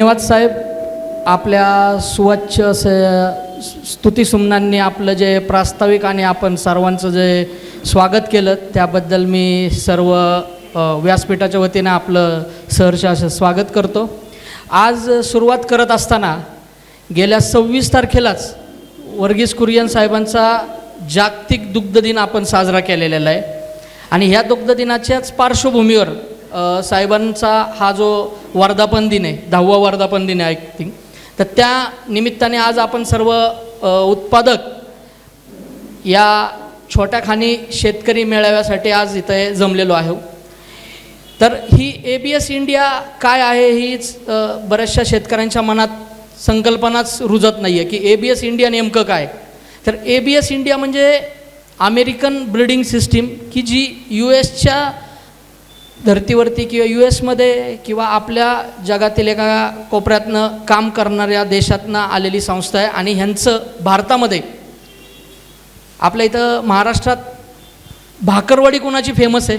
धन्यवाद साहेब. आपल्या सुवाच्य असं स्तुतिसुमनांनी आपलं जे प्रास्ताविक आणि आपण सर्वांचं जे स्वागत केलं त्याबद्दल मी सर्व व्यासपीठाच्या वतीने आपलं सहर्ष असं स्वागत करतो. आज सुरुवात करत असताना गेल्या 26 तारखेलाच वर्गीस कुरियन साहेबांचा जागतिक दुग्ध दिन आपण साजरा केलेला आहे आणि ह्या दुग्ध दिनाच्याच पार्श्वभूमीवर साहेबांचा हा जो वर्धापन दिन आहे, 10वा वर्धापन दिन आहे आय थिंक, तर त्या निमित्ताने आज आपण सर्व उत्पादक या छोट्या खाणी शेतकरी मेळाव्यासाठी आज इथे जमलेलो आहोत. तर ही ABS इंडिया काय आहे हीच बऱ्याचशा शेतकऱ्यांच्या मनात संकल्पनाच रुजत नाही आहे की ABS इंडिया नेमकं काय. तर ABS इंडिया म्हणजे अमेरिकन ब्रीडिंग सिस्टीम की जी US धर्तीवरती किंवा US किंवा आपल्या जगातील एका कोपऱ्यातनं काम करणाऱ्या देशातनं आलेली संस्था आहे आणि ह्यांचं भारतामध्ये आपल्या इथं महाराष्ट्रात भाकरवडी कोणाची फेमस आहे?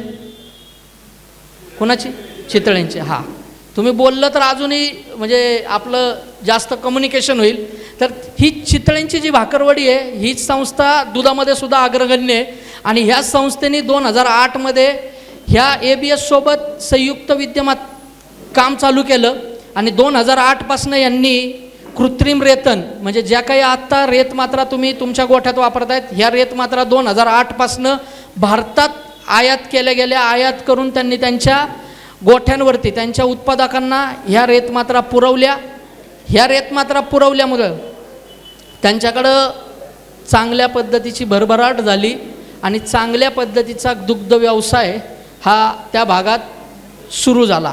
कोणाची? चितळ्यांची. हां, तुम्ही बोललं तर अजूनही म्हणजे आपलं जास्त कम्युनिकेशन होईल. तर ही चितळ्यांची जी भाकरवडी आहे हीच संस्था दुधामध्ये सुद्धा अग्रगण्य आहे आणि ह्या संस्थेने 2008 ह्या ABS सोबत संयुक्त विद्यमात काम चालू केलं आणि 2008 यांनी कृत्रिम रेतन म्हणजे ज्या काही आत्ता रेतमात्रा तुम्ही तुमच्या गोठ्यात वापरतायत ह्या रेतमात्रा 2008 भारतात आयात केल्या गेल्या. आयात करून त्यांनी त्यांच्या गोठ्यांवरती त्यांच्या उत्पादकांना ह्या रेतमात्रा पुरवल्या. ह्या रेतमात्रा पुरवल्यामुळं त्यांच्याकडं चांगल्या पद्धतीची भरभराट झाली आणि चांगल्या पद्धतीचा दुग्ध व्यवसाय हा त्या भागात सुरू झाला.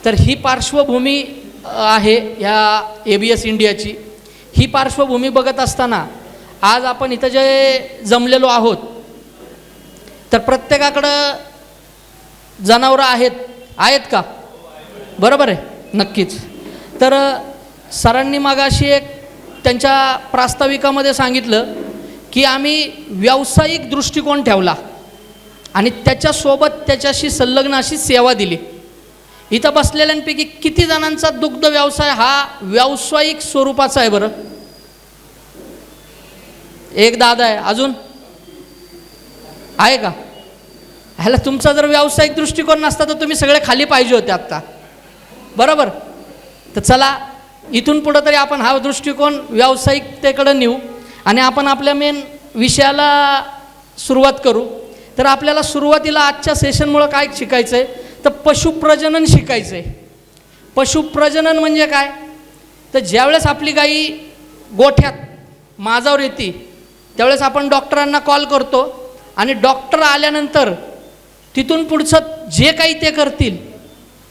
तर ही पार्श्वभूमी आहे ह्या ABS इंडियाची. ही पार्श्वभूमी बघत असताना आज आपण इथं जे जमलेलो आहोत तर प्रत्येकाकडं जनावरं आहेत का? बरोबर आहे, नक्कीच. तर सरांनी मागाशी एक त्यांच्या प्रास्ताविकामध्ये सांगितलं की आम्ही व्यावसायिक दृष्टिकोन ठेवला आणि त्याच्यासोबत त्याच्याशी संलग्न अशी सेवा दिली. इथं बसलेल्यांपैकी किती जणांचा दुग्ध व्यवसाय हा व्यावसायिक स्वरूपाचा आहे? बरं, एक दादा आहे. अजून आहे का? ह्याला तुमचा जर व्यावसायिक दृष्टिकोन नसता तर तुम्ही सगळे खाली पाहिजे होते आत्ता, बरोबर. तर चला इथून पुढं तरी आपण हा दृष्टिकोन व्यावसायिकतेकडे नेऊ आणि आपण आपल्या मेन विषयाला सुरुवात करू. तर आपल्याला सुरुवातीला आजच्या सेशनमुळं काय शिकायचं आहे तर पशुप्रजनन शिकायचं आहे. पशुप्रजनन म्हणजे काय तर ज्यावेळेस आपली गाई गोठ्यात माझावर येते त्यावेळेस आपण डॉक्टरांना कॉल करतो आणि डॉक्टर आल्यानंतर तिथून पुढचं जे काही ते करतील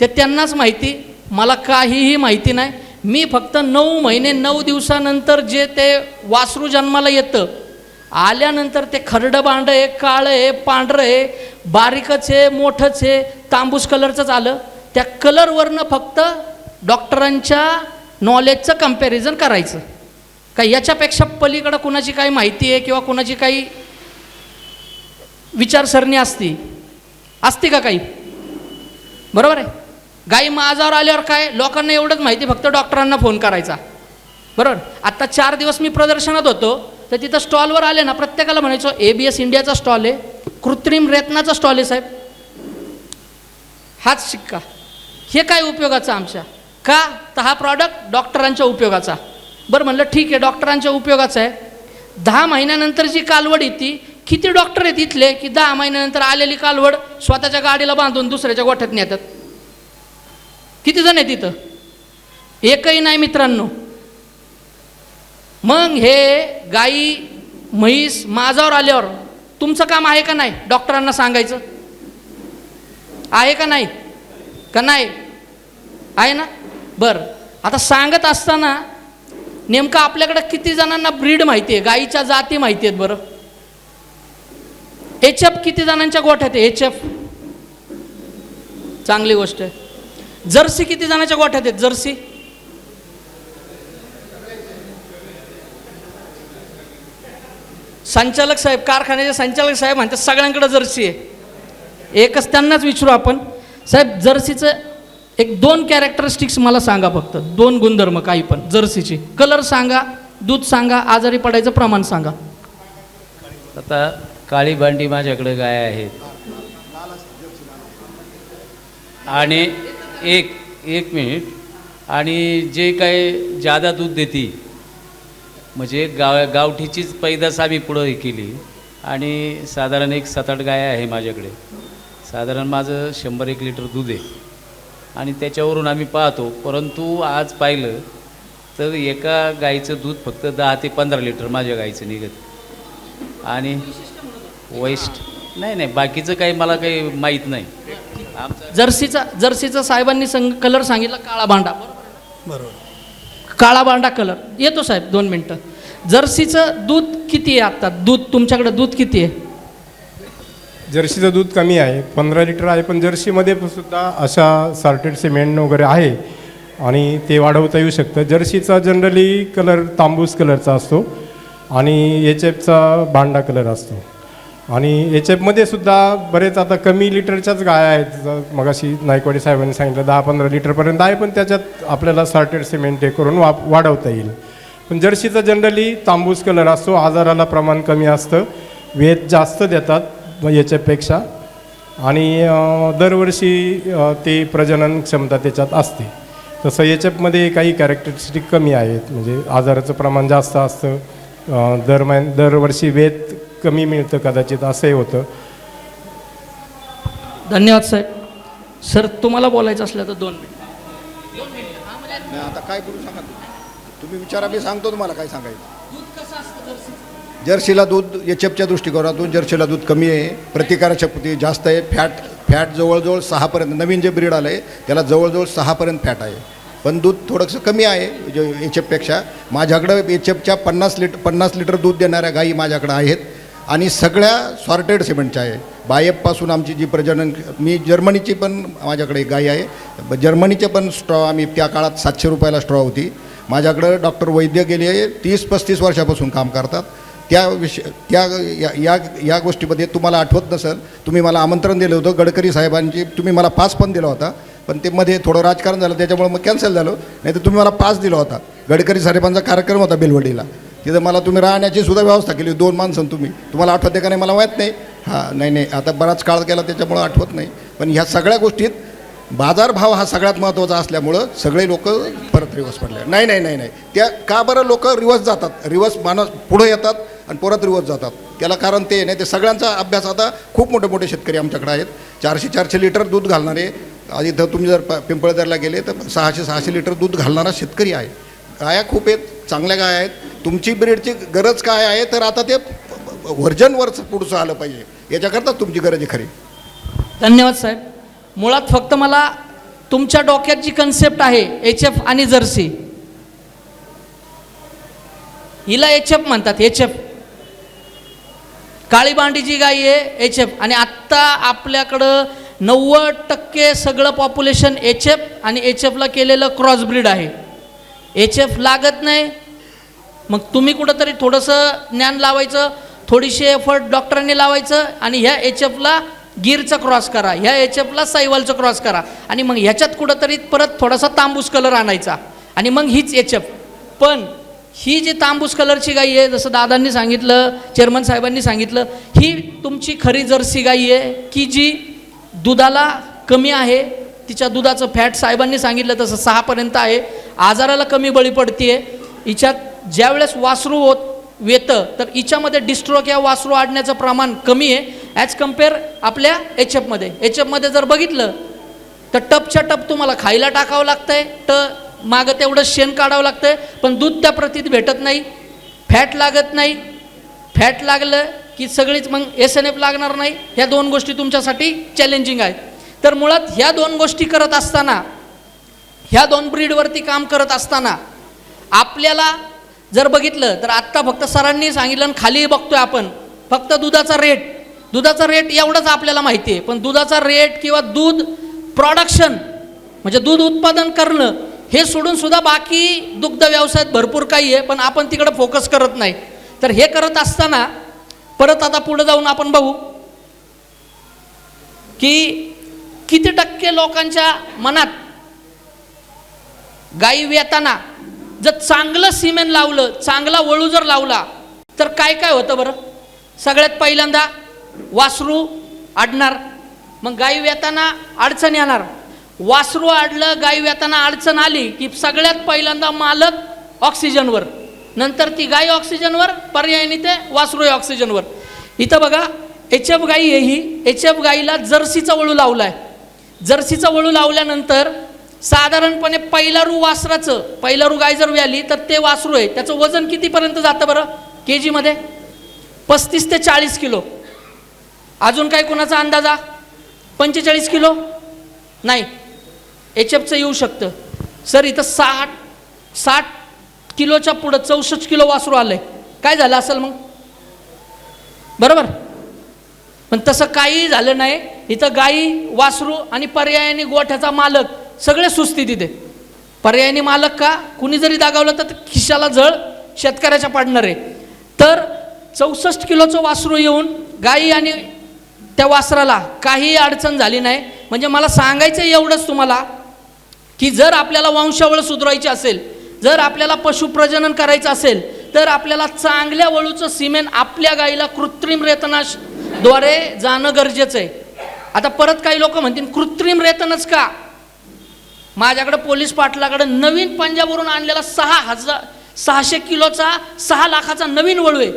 ते त्यांनाच माहिती, मला काहीही माहिती नाही. मी फक्त 9 महिने 9 दिवसानंतर जे ते वासरू जन्माला येतं आल्यानंतर ते खरडं बांडं आहे, काळं आहे, पांढरं आहे, बारीकच आहे, मोठंच आहे, तांबूस कलरचंच आलं, त्या कलरवरनं फक्त डॉक्टरांच्या नॉलेजचं कम्पॅरिझन करायचं. काय याच्यापेक्षा पलीकडं कुणाची काही माहिती आहे किंवा कुणाची काही विचारसरणी असते का काही? बरोबर आहे. गाई माझावर आल्यावर काय लोकांना एवढंच माहिती फक्त डॉक्टरांना फोन करायचा, बरोबर. आत्ता 4 दिवस मी प्रदर्शनात होतो तर तिथं स्टॉलवर आले ना प्रत्येकाला म्हणायचो ABS इंडियाचा स्टॉल आहे, कृत्रिम रेतनाचा स्टॉल आहे साहेब, हाच शिक्का. हे काय उपयोगाचा आमच्या का तर हा प्रॉडक्ट डॉक्टरांच्या उपयोगाचा. बरं म्हणलं ठीक आहे, डॉक्टरांच्या उपयोगाचा आहे. 10 महिन्यानंतर जी कालवड येते किती डॉक्टर आहेत इथले की 10 महिन्यानंतर आलेली कालवड स्वतःच्या गाडीला बांधून दुसऱ्याच्या गोठ्यात नेतात? किती जण आहेत तिथं? एकही नाही मित्रांनो. मग हे गाई म्हैस माझावर आल्यावर तुमचं काम आहे का नाही डॉक्टरांना सांगायचं? आहे का नाही? का नाही आहे ना? बरं, आता सांगत असताना नेमकं आपल्याकडं किती जणांना ब्रीड माहिती आहे, गाईच्या जाती माहिती आहेत? बरं, HF किती जणांच्या गोठ्यात आहे? HF चांगली गोष्ट आहे. जर्सी किती जणांच्या गोठ्यात आहेत? जर्सी संचालक साहेब, कारखान्याचे संचालक साहेब म्हणतात सगळ्यांकडे जर्सी आहे. एकच त्यांनाच विचारू आपण, साहेब जर्सीचं एक 2 कॅरेक्टरिस्टिक्स मला सांगा, फक्त 2 गुणधर्म काही पण जर्सीची. कलर सांगा, दूध सांगा, आजारी पडायचं प्रमाण सांगा. आता काळी भांडी माझ्याकडे गाय आहेत आणि एक मिनिट, आणि जे काय जादा दूध देते म्हणजे गावठीचीच पैदास आम्ही पुढं हे केली आणि साधारण एक 7-8 गाय आहे माझ्याकडे. साधारण माझं 100-1 लिटर दूध आहे आणि त्याच्यावरून आम्ही पाहतो. परंतु आज पाहिलं तर एका गाईचं दूध फक्त 10 ते 15 लिटर माझ्या गाईचं निघत आणि नाही बाकीचं काही मला काही माहीत नाही. जर्सीचा साहेबांनी कलर सांगितला काळा भांडा, बरोबर, काळा भांडा कलर येतो साहेब. 2 मिनटं. जर्सीचं दूध किती आहे आता? दूध तुमच्याकडे दूध किती आहे? जर्सीचं दूध कमी आहे, 15 लिटर आहे, पण जर्सीमध्ये सुद्धा अशा सॉर्टेड सिमेंट वगैरे आहे आणि ते वाढवता येऊ शकतं. जर्सीचा जनरली कलर तांबूस कलरचा असतो आणि HFचा भांडा कलर असतो आणि HFमध्ये सुद्धा बरेच आता कमी लिटरच्याच गाय आहेत. मगाशी नायकवाडी साहेबांनी सांगितलं 10-15 लिटरपर्यंत आहे, पण त्याच्यात आपल्याला सॉर्टेड सिमेंट हे करून वाढवता येईल. पण जर्सीचा जनरली तांबूस कलर असतो, आजाराला प्रमाण कमी असतं, वेत जास्त देतात HFपेक्षा आणि दरवर्षी ते प्रजनन क्षमता त्याच्यात असते. तसं HFमध्ये काही कॅरेक्टरिस्टिक कमी आहेत, म्हणजे आजाराचं प्रमाण जास्त असतं, दरवर्षी वेत कमी मिळतं कदाचित, असंही होतं. धन्यवाद साहेब. सर तुम्हाला बोलायचं असलं तर 2 मिनिट. नाही आता काय करू सांगा तुम्ही विचारा, मी सांगतो तुम्हाला काय सांगायचं. जर्सीला दूध HFच्या दृष्टिकोनातून जर्सीला दूध कमी आहे, प्रतिकारशक्ती जास्त आहे, फॅट जवळजवळ 6पर्यंत, नवीन जे ब्रीड आलं आहे त्याला जवळजवळ 6पर्यंत फॅट आहे, पण दूध थोडंसं कमी आहे जे HFपेक्षा. माझ्याकडं HFच्या 50 लिटर दूध देणाऱ्या गायी माझ्याकडं आहेत आणि सगळ्या सॉर्टेड सिमेंटच्या आहे. बायपपासून आमची जी प्रजनन, मी जर्मनीची पण माझ्याकडे एक गाय आहे, जर्मनीचे पण स्ट्रॉ आम्ही त्या काळात 700 रुपयाला स्ट्रॉ होती. माझ्याकडं डॉक्टर वैद्य गेले 30-35 वर्षापासून काम करतात. या गोष्टीमध्ये तुम्हाला आठवत नसेल, तुम्ही मला आमंत्रण दिलं होतं गडकरी साहेबांची, तुम्ही मला पास पण दिला होता, पण ते मध्ये थोडं राजकारण झालं त्याच्यामुळे मग कॅन्सल झालं. नाही तर तुम्ही मला पास दिला होता. गडकरी साहेबांचा कार्यक्रम होता बेलवडीला, तिथं मला तुम्ही राहण्याची सुद्धा व्यवस्था केली, 2 माणसं तुम्हाला आठवते का नाही मला माहीत नाही. नाही आता बराच काळ गेला त्याच्यामुळं आठवत नाही. पण ह्या सगळ्या गोष्टीत बाजारभाव हा सगळ्यात महत्त्वाचा असल्यामुळं सगळे लोक परत रिवर्स पडले. नाही त्या का बरं लोक रिवर्स जातात, रिवर्स माणूस पुढे येतात आणि परत रिवर्स जातात, त्याला कारण ते नाही. ते सगळ्यांचा अभ्यास, आता खूप मोठे शेतकरी आमच्याकडे आहेत, 400 लिटर दूध घालणारे. आधी इथं तुम्ही जर पिंपळदरला गेले तर 600 लिटर दूध घालणारा शेतकरी आहे. गाया खूप आहेत, चांगल्या गाया आहेत. तुमची ब्रीडची गरज काय आहे तर आता ते व्हर्जनवरच पुढचं आलं पाहिजे, याच्याकरता तुमची गरज आहे खरी. धन्यवाद साहेब. मुळात फक्त मला तुमच्या डोक्यात जी कन्सेप्ट आहे HF आणि जर्सी, हिला HF म्हणतात. HF काळी भांडी जी गाई आहे HF, आणि आत्ता आपल्याकडं 90% सगळं पॉप्युलेशन HF आणि HFला केलेलं क्रॉस ब्रीड आहे. HF लागत नाही, मग तुम्ही कुठंतरी थोडंसं ज्ञान लावायचं, थोडीशी एफर्ट डॉक्टरांनी लावायचं आणि ह्या HFला गिरचा क्रॉस करा, ह्या HFला साईवालचं क्रॉस करा आणि मग ह्याच्यात कुठंतरी परत थोडासा तांबूस कलर आणायचा आणि मग हीच HF. पण ही जी तांबूस कलरची गाई आहे, जसं दादांनी सांगितलं, चेअरमन साहेबांनी सांगितलं, ही तुमची खरी जर्सी गाई आहे की जी दुधाला कमी आहे, तिच्या दुधाचं फॅट साहेबांनी सांगितलं तसं 6पर्यंत आहे, आजाराला कमी बळी पडते. हिच्यात ज्यावेळेस वासरू येतं तर हिच्यामध्ये डिस्ट्रोक या वासरू आडण्याचं प्रमाण कमी आहे ॲज कम्पेअर आपल्या HFमध्ये. HFमध्ये जर बघितलं तर टपच्या टप तुम्हाला खायला टाकावं लागतं आहे, मागं तेवढं शेण काढावं लागतं आहे, पण दूध त्या प्रतीत भेटत नाही, फॅट लागत नाही. फॅट लागलं की सगळीच मग SNF लागणार नाही. ह्या 2 गोष्टी तुमच्यासाठी चॅलेंजिंग आहेत. तर मुळात ह्या 2 गोष्टी करत असताना, ह्या 2 ब्रीडवरती काम करत असताना आपल्याला जर बघितलं तर आत्ता फक्त सरांनी सांगितलं आणि खाली बघतोय आपण फक्त दुधाचा रेट एवढंच आपल्याला माहिती आहे. पण दुधाचा रेट किंवा दूध प्रोडक्शन म्हणजे दूध उत्पादन करणं हे सोडून सुद्धा बाकी दुग्ध व्यवसायात भरपूर काही आहे, पण आपण तिकडे फोकस करत नाही. तर हे करत असताना परत आता पुढे जाऊन आपण बघू की किती टक्के लोकांच्या मनात गाई वेताना जर चांगलं सिमेंट लावलं, चांगला वळू जर लावला तर काय काय होतं बरं? सगळ्यात पहिल्यांदा वासरू आडणार, मग गाई वेताना अडचण येणार. वासरू आडलं, गाई वेताना अडचण आली की सगळ्यात पहिल्यांदा मालक ऑक्सिजनवर, नंतर ती गाई ऑक्सिजनवर, पर्यायाने ते वासरू ऑक्सिजनवर. इथं बघा एचएफ गाई आहे ही. एचएफ गाईला जर्सीचा वळू लावलाय. जर्सीचा वळू लावल्यानंतर साधारणपणे पहिलारू वासराचं, पहिलारू गाय जर व्याली तर ते वासरू आहे, त्याचं वजन कितीपर्यंत जातं बरं के जीमध्ये? 35 ते 40 किलो. अजून काय कोणाचा अंदाजा? 45 किलो नाही, एचएफचं येऊ शकतं. सर इथं 60 किलोच्या पुढं 64 किलो वासरू आलंय. काय झालं असेल मग? बरोबर. पण तसं काही झालं नाही. इथं गाई, वासरू आणि पर्यायाने गोठ्याचा मालक सगळे सुस्थितीत आहे. पर्यायाने मालक का? कुणी जरी दागावलं तर खिशाला झळ शेतकऱ्याच्या पाडणार आहे. तर 64 किलोचं वासरू येऊन गाई आणि त्या वासराला काही अडचण झाली नाही. म्हणजे मला सांगायचं एवढंच तुम्हाला की जर आपल्याला वंशावळ सुधारायची असेल, जर आपल्याला पशुप्रजनन करायचं असेल तर आपल्याला चांगल्या वळूचं सिमेंट आपल्या गाईला कृत्रिम रेतनाद्वारे जाणं गरजेचं आहे. आता परत काही लोक म्हणतील कृत्रिम रेतनच का? माझ्याकडे पोलीस पाटलाकडे नवीन पंजाबवरून आणलेला 6,600 किलोचा 6 लाखाचा नवीन वळू आहे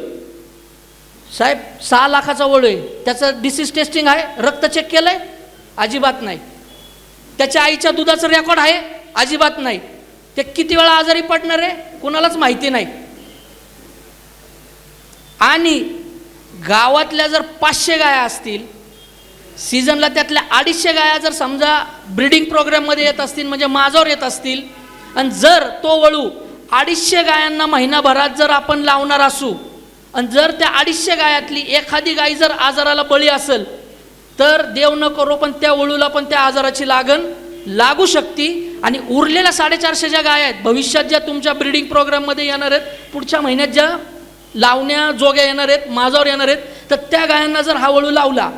साहेब. 6 लाखाचा वळू आहे. त्याचं डिसीज टेस्टिंग आहे, रक्त चेक केलंय? अजिबात नाही. त्याच्या आईच्या दुधाचं रेकॉर्ड आहे? अजिबात नाही. ते किती वेळा आजारी पडणार आहे कुणालाच माहिती नाही. आणि गावातल्या जर 500 गाया असतील सीझनला, त्यातल्या 250 गाया जर समजा ब्रीडिंग प्रोग्राममध्ये येत असतील, म्हणजे माझ्यावर येत असतील, आणि जर तो वळू 250 गायांना महिनाभरात जर आपण लावणार असू, आणि जर त्या 250 गायातली एखादी गाय जर आजाराला बळी असेल तर देव न करो पण त्या वळूला पण त्या आजाराची लागण लागू शकते. आणि उरलेल्या 450 ज्या गाय आहेत भविष्यात ज्या तुमच्या ब्रीडिंग प्रोग्राममध्ये येणार आहेत, पुढच्या महिन्यात ज्या लावण्या जोग्या येणार आहेत, माझावर येणार आहेत, तर त्या गायांना जर हा वळू लावला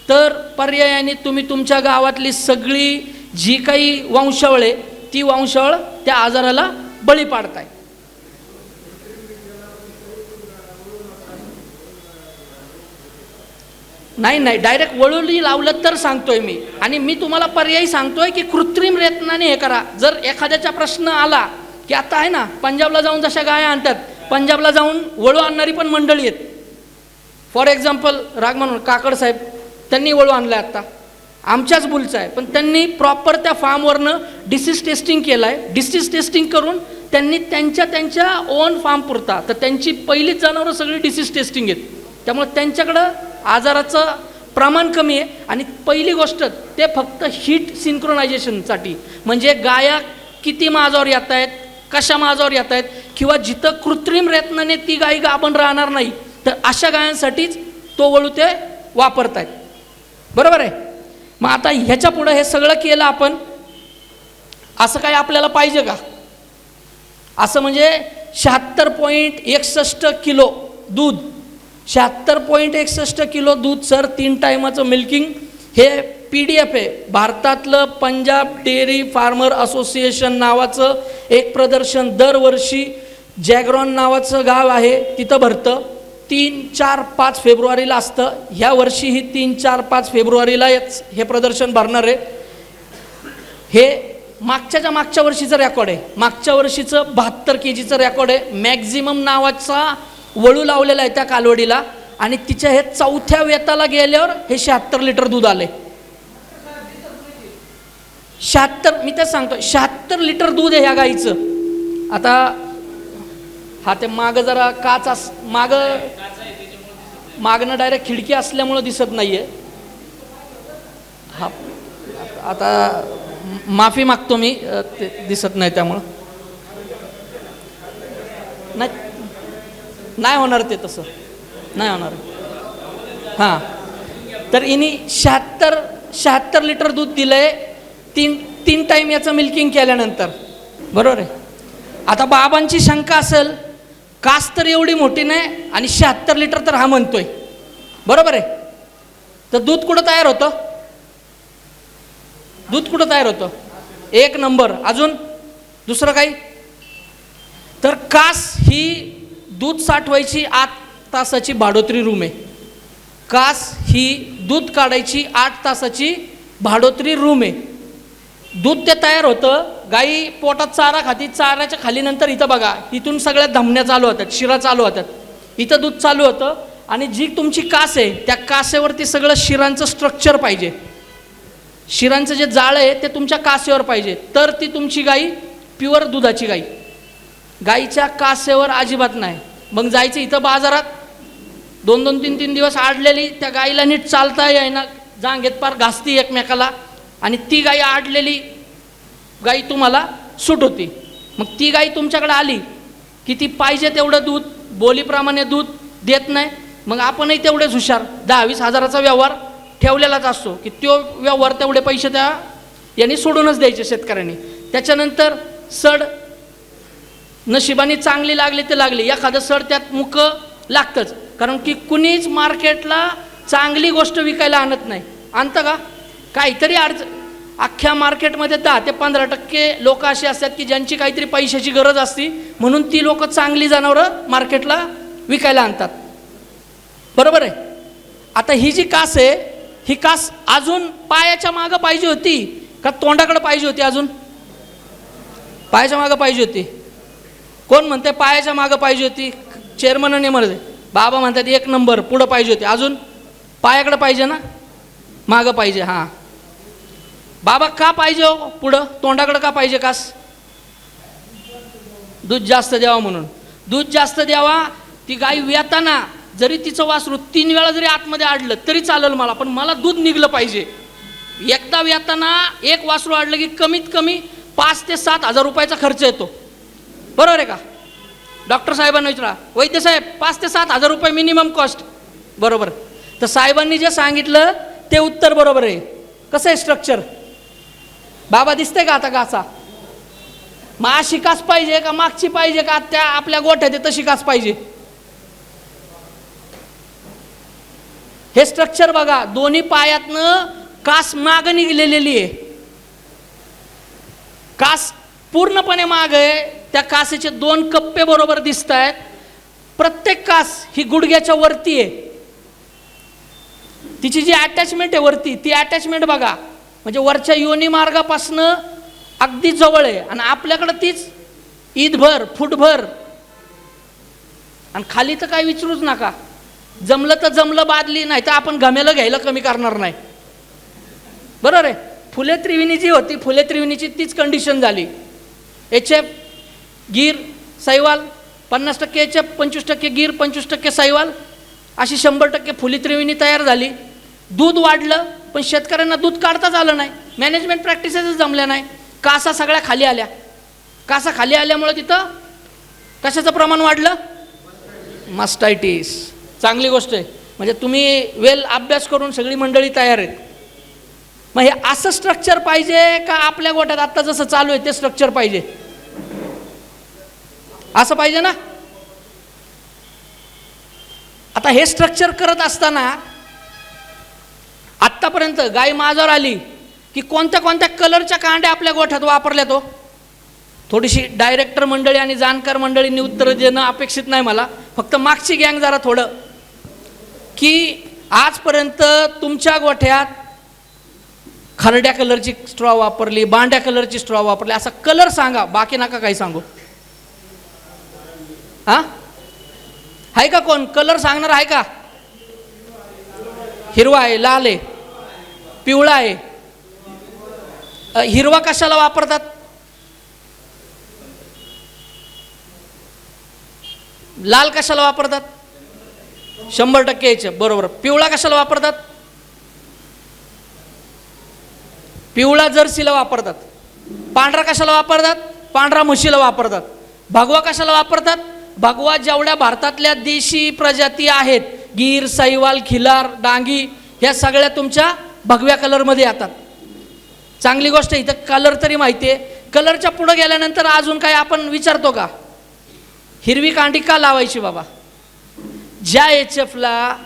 तर पर्यायाने तुम्ही तुमच्या गावातली सगळी जी काही वंशावळ आहे ती वंशावळ त्या आजाराला बळी पाडताय. नाही, डायरेक्ट वळूली लावलं तर सांगतोय मी. आणि मी तुम्हाला पर्यायी सांगतोय की कृत्रिम रेतनाने हे करा. जर एखाद्याचा प्रश्न आला की आता आहे ना पंजाबला जाऊन जशा गाया आणतात, पंजाबला जाऊन वळू आणणारी पण मंडळी आहेत. फॉर एक्झाम्पल राग म्हणून काकड साहेब, त्यांनी वळू आणलं आहे आत्ता, आमच्याच बुलचं आहे, पण त्यांनी प्रॉपर त्या फार्मवरनं डिसीज टेस्टिंग केलं आहे. डिसीज टेस्टिंग करून त्यांनी त्यांच्या ओन फार्म पुरता, तर त्यांची पहिलीच जनावरं सगळी डिसीज टेस्टिंग आहेत. त्यामुळे त्यांच्याकडं आजाराचं प्रमाण कमी आहे. आणि पहिली गोष्ट ते फक्त हीट सिंक्रोनायझेशनसाठी, म्हणजे गाया किती माझावर येत आहेत, कशा माझावर येत आहेत, किंवा जिथं कृत्रिम रेतनाने ती गाय गाभण राहणार नाही तर अशा गायांसाठीच तो वळू ते वापरत आहेत. बरोबर आहे. मग आता ह्याच्या पुढं हे सगळं केलं आपण, असं काय आपल्याला पाहिजे का? असं म्हणजे 76.61 किलो दूध, 76.61 किलो दूध सर, 3 टायमाचं मिल्किंग. हे PDF आहे. भारतातलं पंजाब डेअरी फार्मर असोसिएशन नावाचं एक प्रदर्शन दरवर्षी जॅग्रॉन नावाचं गाव आहे तिथं भरतं. 3, 4, 5 फेब्रुवारीला असतं. ह्या वर्षीही 3, 4, 5 फेब्रुवारीला हे प्रदर्शन भरणार आहे. हे मागच्या वर्षीचं रेकॉर्ड आहे. मागच्या वर्षीचं 72 kgचं रेकॉर्ड आहे. मॅक्झिमम नावाचा वळू लावलेला आहे त्या कालवडीला, आणि तिच्या हे 4थ्या वेताला गेल्यावर हे 76 लिटर दूध आले. 76, मी तेच सांगतो 76 लिटर दूध आहे ह्या गाईचं. आता हा ते मागं जरा काच मागनं डायरेक्ट खिडकी असल्यामुळं दिसत नाही आहे. हा आता माफी मागतो मी, ते दिसत नाही त्यामुळं. नाही होणार ते, तसं नाही होणार. हां, तर इनी 76 लिटर दूध दिलं आहे 3 टाईम याचं मिल्किंग केल्यानंतर. बरोबर आहे. आता बाबांची शंका असेल, कास तर एवढी मोठी नाही आणि 76 लिटर तर हा म्हणतोय. बरोबर आहे. तर दूध कुठं तयार होतं? 1 नंबर. अजून दुसरं काही? तर कास ही दूध साठवायची 8 तासाची भाडोत्री रूम आहे. कास ही दूध काढायची 8 तासाची भाडोत्री रूम आहे. दूध ते तयार होतं, गाई पोटात चारा खाती, चाऱ्याच्या खाली नंतर इथं बघा, इथून सगळ्या धमन्या चालू होतात, शिरा चालू होतात, इथं दूध चालू होतं. आणि जी तुमची कास आहे त्या कासेवरती सगळं शिरांचं स्ट्रक्चर पाहिजे. शिरांचं जे जाळं आहे ते तुमच्या कासेवर पाहिजे, तर ती तुमची गाई प्युअर दुधाची गाई. गाईच्या कासेवर अजिबात नाही. मग जायचं इथं बाजारात 2-2, 3-3 दिवस आडलेली त्या गाईला नीट चालता येईना, जांगेत पार घासती एकमेकाला, आणि ती गाई आडलेली गाई तुम्हाला सूट होती. मग ती गाई तुमच्याकडे आली की ती पाहिजे तेवढं दूध बोलीप्रमाणे दूध देत नाही. मग आपणही तेवढेच हुशार, 10-20 हजाराचा व्यवहार ठेवलेलाच असतो की तो व्यवहार तेवढे पैसे त्या यांनी सोडूनच द्यायचे शेतकऱ्यांनी. त्याच्यानंतर सड नशिबाने चांगली लागली ते लागली, एखादं सड त्यात मुकं लागतंच, कारण की कुणीच मार्केटला चांगली गोष्ट विकायला आणत नाही. आणतं का? काहीतरी अख्ख्या मार्केटमध्ये 10 ते 15% लोक असे असतात की ज्यांची काहीतरी पैशाची गरज असते, म्हणून ती लोक चांगली जनावरं मार्केटला विकायला आणतात. बरोबर आहे. आता ही जी कास आहे, ही कास अजून पायाच्या मागं पाहिजे होती का तोंडाकडे पाहिजे होती? अजून पायाच्या मागं पाहिजे होती. कोण म्हणते पायाच्या मागं पाहिजे होती? चेअरमनने म्हणते, बाबा म्हणतात 1 नंबर पुढं पाहिजे होती. अजून पायाकडे पाहिजे ना, मागं पाहिजे. हां बाबा, का पाहिजे हो पुढं? तोंडाकडं का पाहिजे कास? दूध जास्त द्यावा म्हणून. दूध जास्त द्यावा. ती गाय व्याताना जरी तिचं वासरू 3 वेळा जरी आतमध्ये आडलं तरी चालेल मला, पण मला दूध निघलं पाहिजे. एकदा व्याताना एक वासरू आडलं की कमीत कमी 5 ते 7 हजार रुपयाचा खर्च येतो. बरोबर आहे का? डॉक्टर साहेबांना विचारा, वैद्य साहेब 5 ते 7 हजार रुपये मिनिमम कॉस्ट. बरोबर. तर साहेबांनी जे सांगितलं ते उत्तर बरोबर आहे. कसं आहे स्ट्रक्चर? बाबा दिसतंय का आता कासा? मग अशी कास पाहिजे का मागची पाहिजे का त्या आपल्या गोठ्यात आहे तशी कास पाहिजे? हे स्ट्रक्चर बघा, दोन्ही पायातनं कास माग निघलेली आहे. कास पूर्णपणे माग आहे. त्या कासेचे 2 कप्पे बरोबर दिसत आहेत. प्रत्येक कास ही गुडघ्याच्या वरती आहे. तिची जी अटॅचमेंट आहे वरती, ती अटॅचमेंट बघा, म्हणजे वरच्या योनी मार्गापासनं अगदी जवळ आहे. आणि आपल्याकडं तीच ईदभर फुटभर, आणि खाली तर काय विचारूच नका. जमलं तर जमलं बादली, नाही तर आपण गमेलं घ्यायला कमी करणार नाही. बरोबर आहे. फुले त्रिवेणी जी होती, फुले त्रिवेणीची तीच कंडिशन झाली. HF गीर सैवाल 50% HF, 25% गीर, 25% सैवाल, अशी 100% फुले त्रिवेणी तयार झाली. दूध वाढलं, पण शेतकऱ्यांना दूध काढताच आलं नाही. मॅनेजमेंट प्रॅक्टिसेसच जमल्या नाही. कासा सगळ्या खाली आल्या. कासा खाली आल्यामुळे तिथं कशाचं प्रमाण वाढलं? मास्टायटिस. चांगली गोष्ट आहे. म्हणजे तुम्ही वेल अभ्यास करून सगळी मंडळी तयार आहेत. मग हे असं स्ट्रक्चर पाहिजे का आपल्या गोठ्यात आत्ता जसं चालू आहे ते स्ट्रक्चर पाहिजे? असं पाहिजे ना. आता हे स्ट्रक्चर करत असताना आत्तापर्यंत गाय माझ्यावर आली की कोणत्या कोणत्या कलरच्या कांड्या आपल्या गोठ्यात वापरल्या तो? थोडीशी डायरेक्टर मंडळी आणि जाणकार मंडळींनी उत्तर देणं अपेक्षित नाही मला. फक्त मागची गँग जरा थोडं, की आजपर्यंत तुमच्या गोठ्यात खरड्या कलरची स्ट्रॉ वापरली, बांड्या कलरची स्ट्रॉ वापरली, असा कलर सांगा, बाकी नका काही सांगू. हा आहे का कोण कलर सांगणार आहे का? हिरवा आहे, लाल आहे, पिवळा आहे. हिरवा कशाला वापरतात? लाल कशाला वापरतात? 100% याचे बरोबर. पिवळा कशाला वापरतात? पिवळा जर्सीला वापरतात. पांढरा कशाला वापरतात? पांढरा म्हशीला वापरतात. भगवा कशाला वापरतात? भगवा जेवढ्या भारतातल्या देशी प्रजाती आहेत, गीर, सैवाल, खिलार, डांगी, ह्या सगळ्या तुमच्या भगव्या कलरमध्ये येतात. चांगली गोष्ट आहे. इथं कलर तरी माहिती आहे. कलरच्या पुढे गेल्यानंतर अजून काय आपण विचारतो का? हिरवी कांडी का लावायची बाबा? ज्या HFला,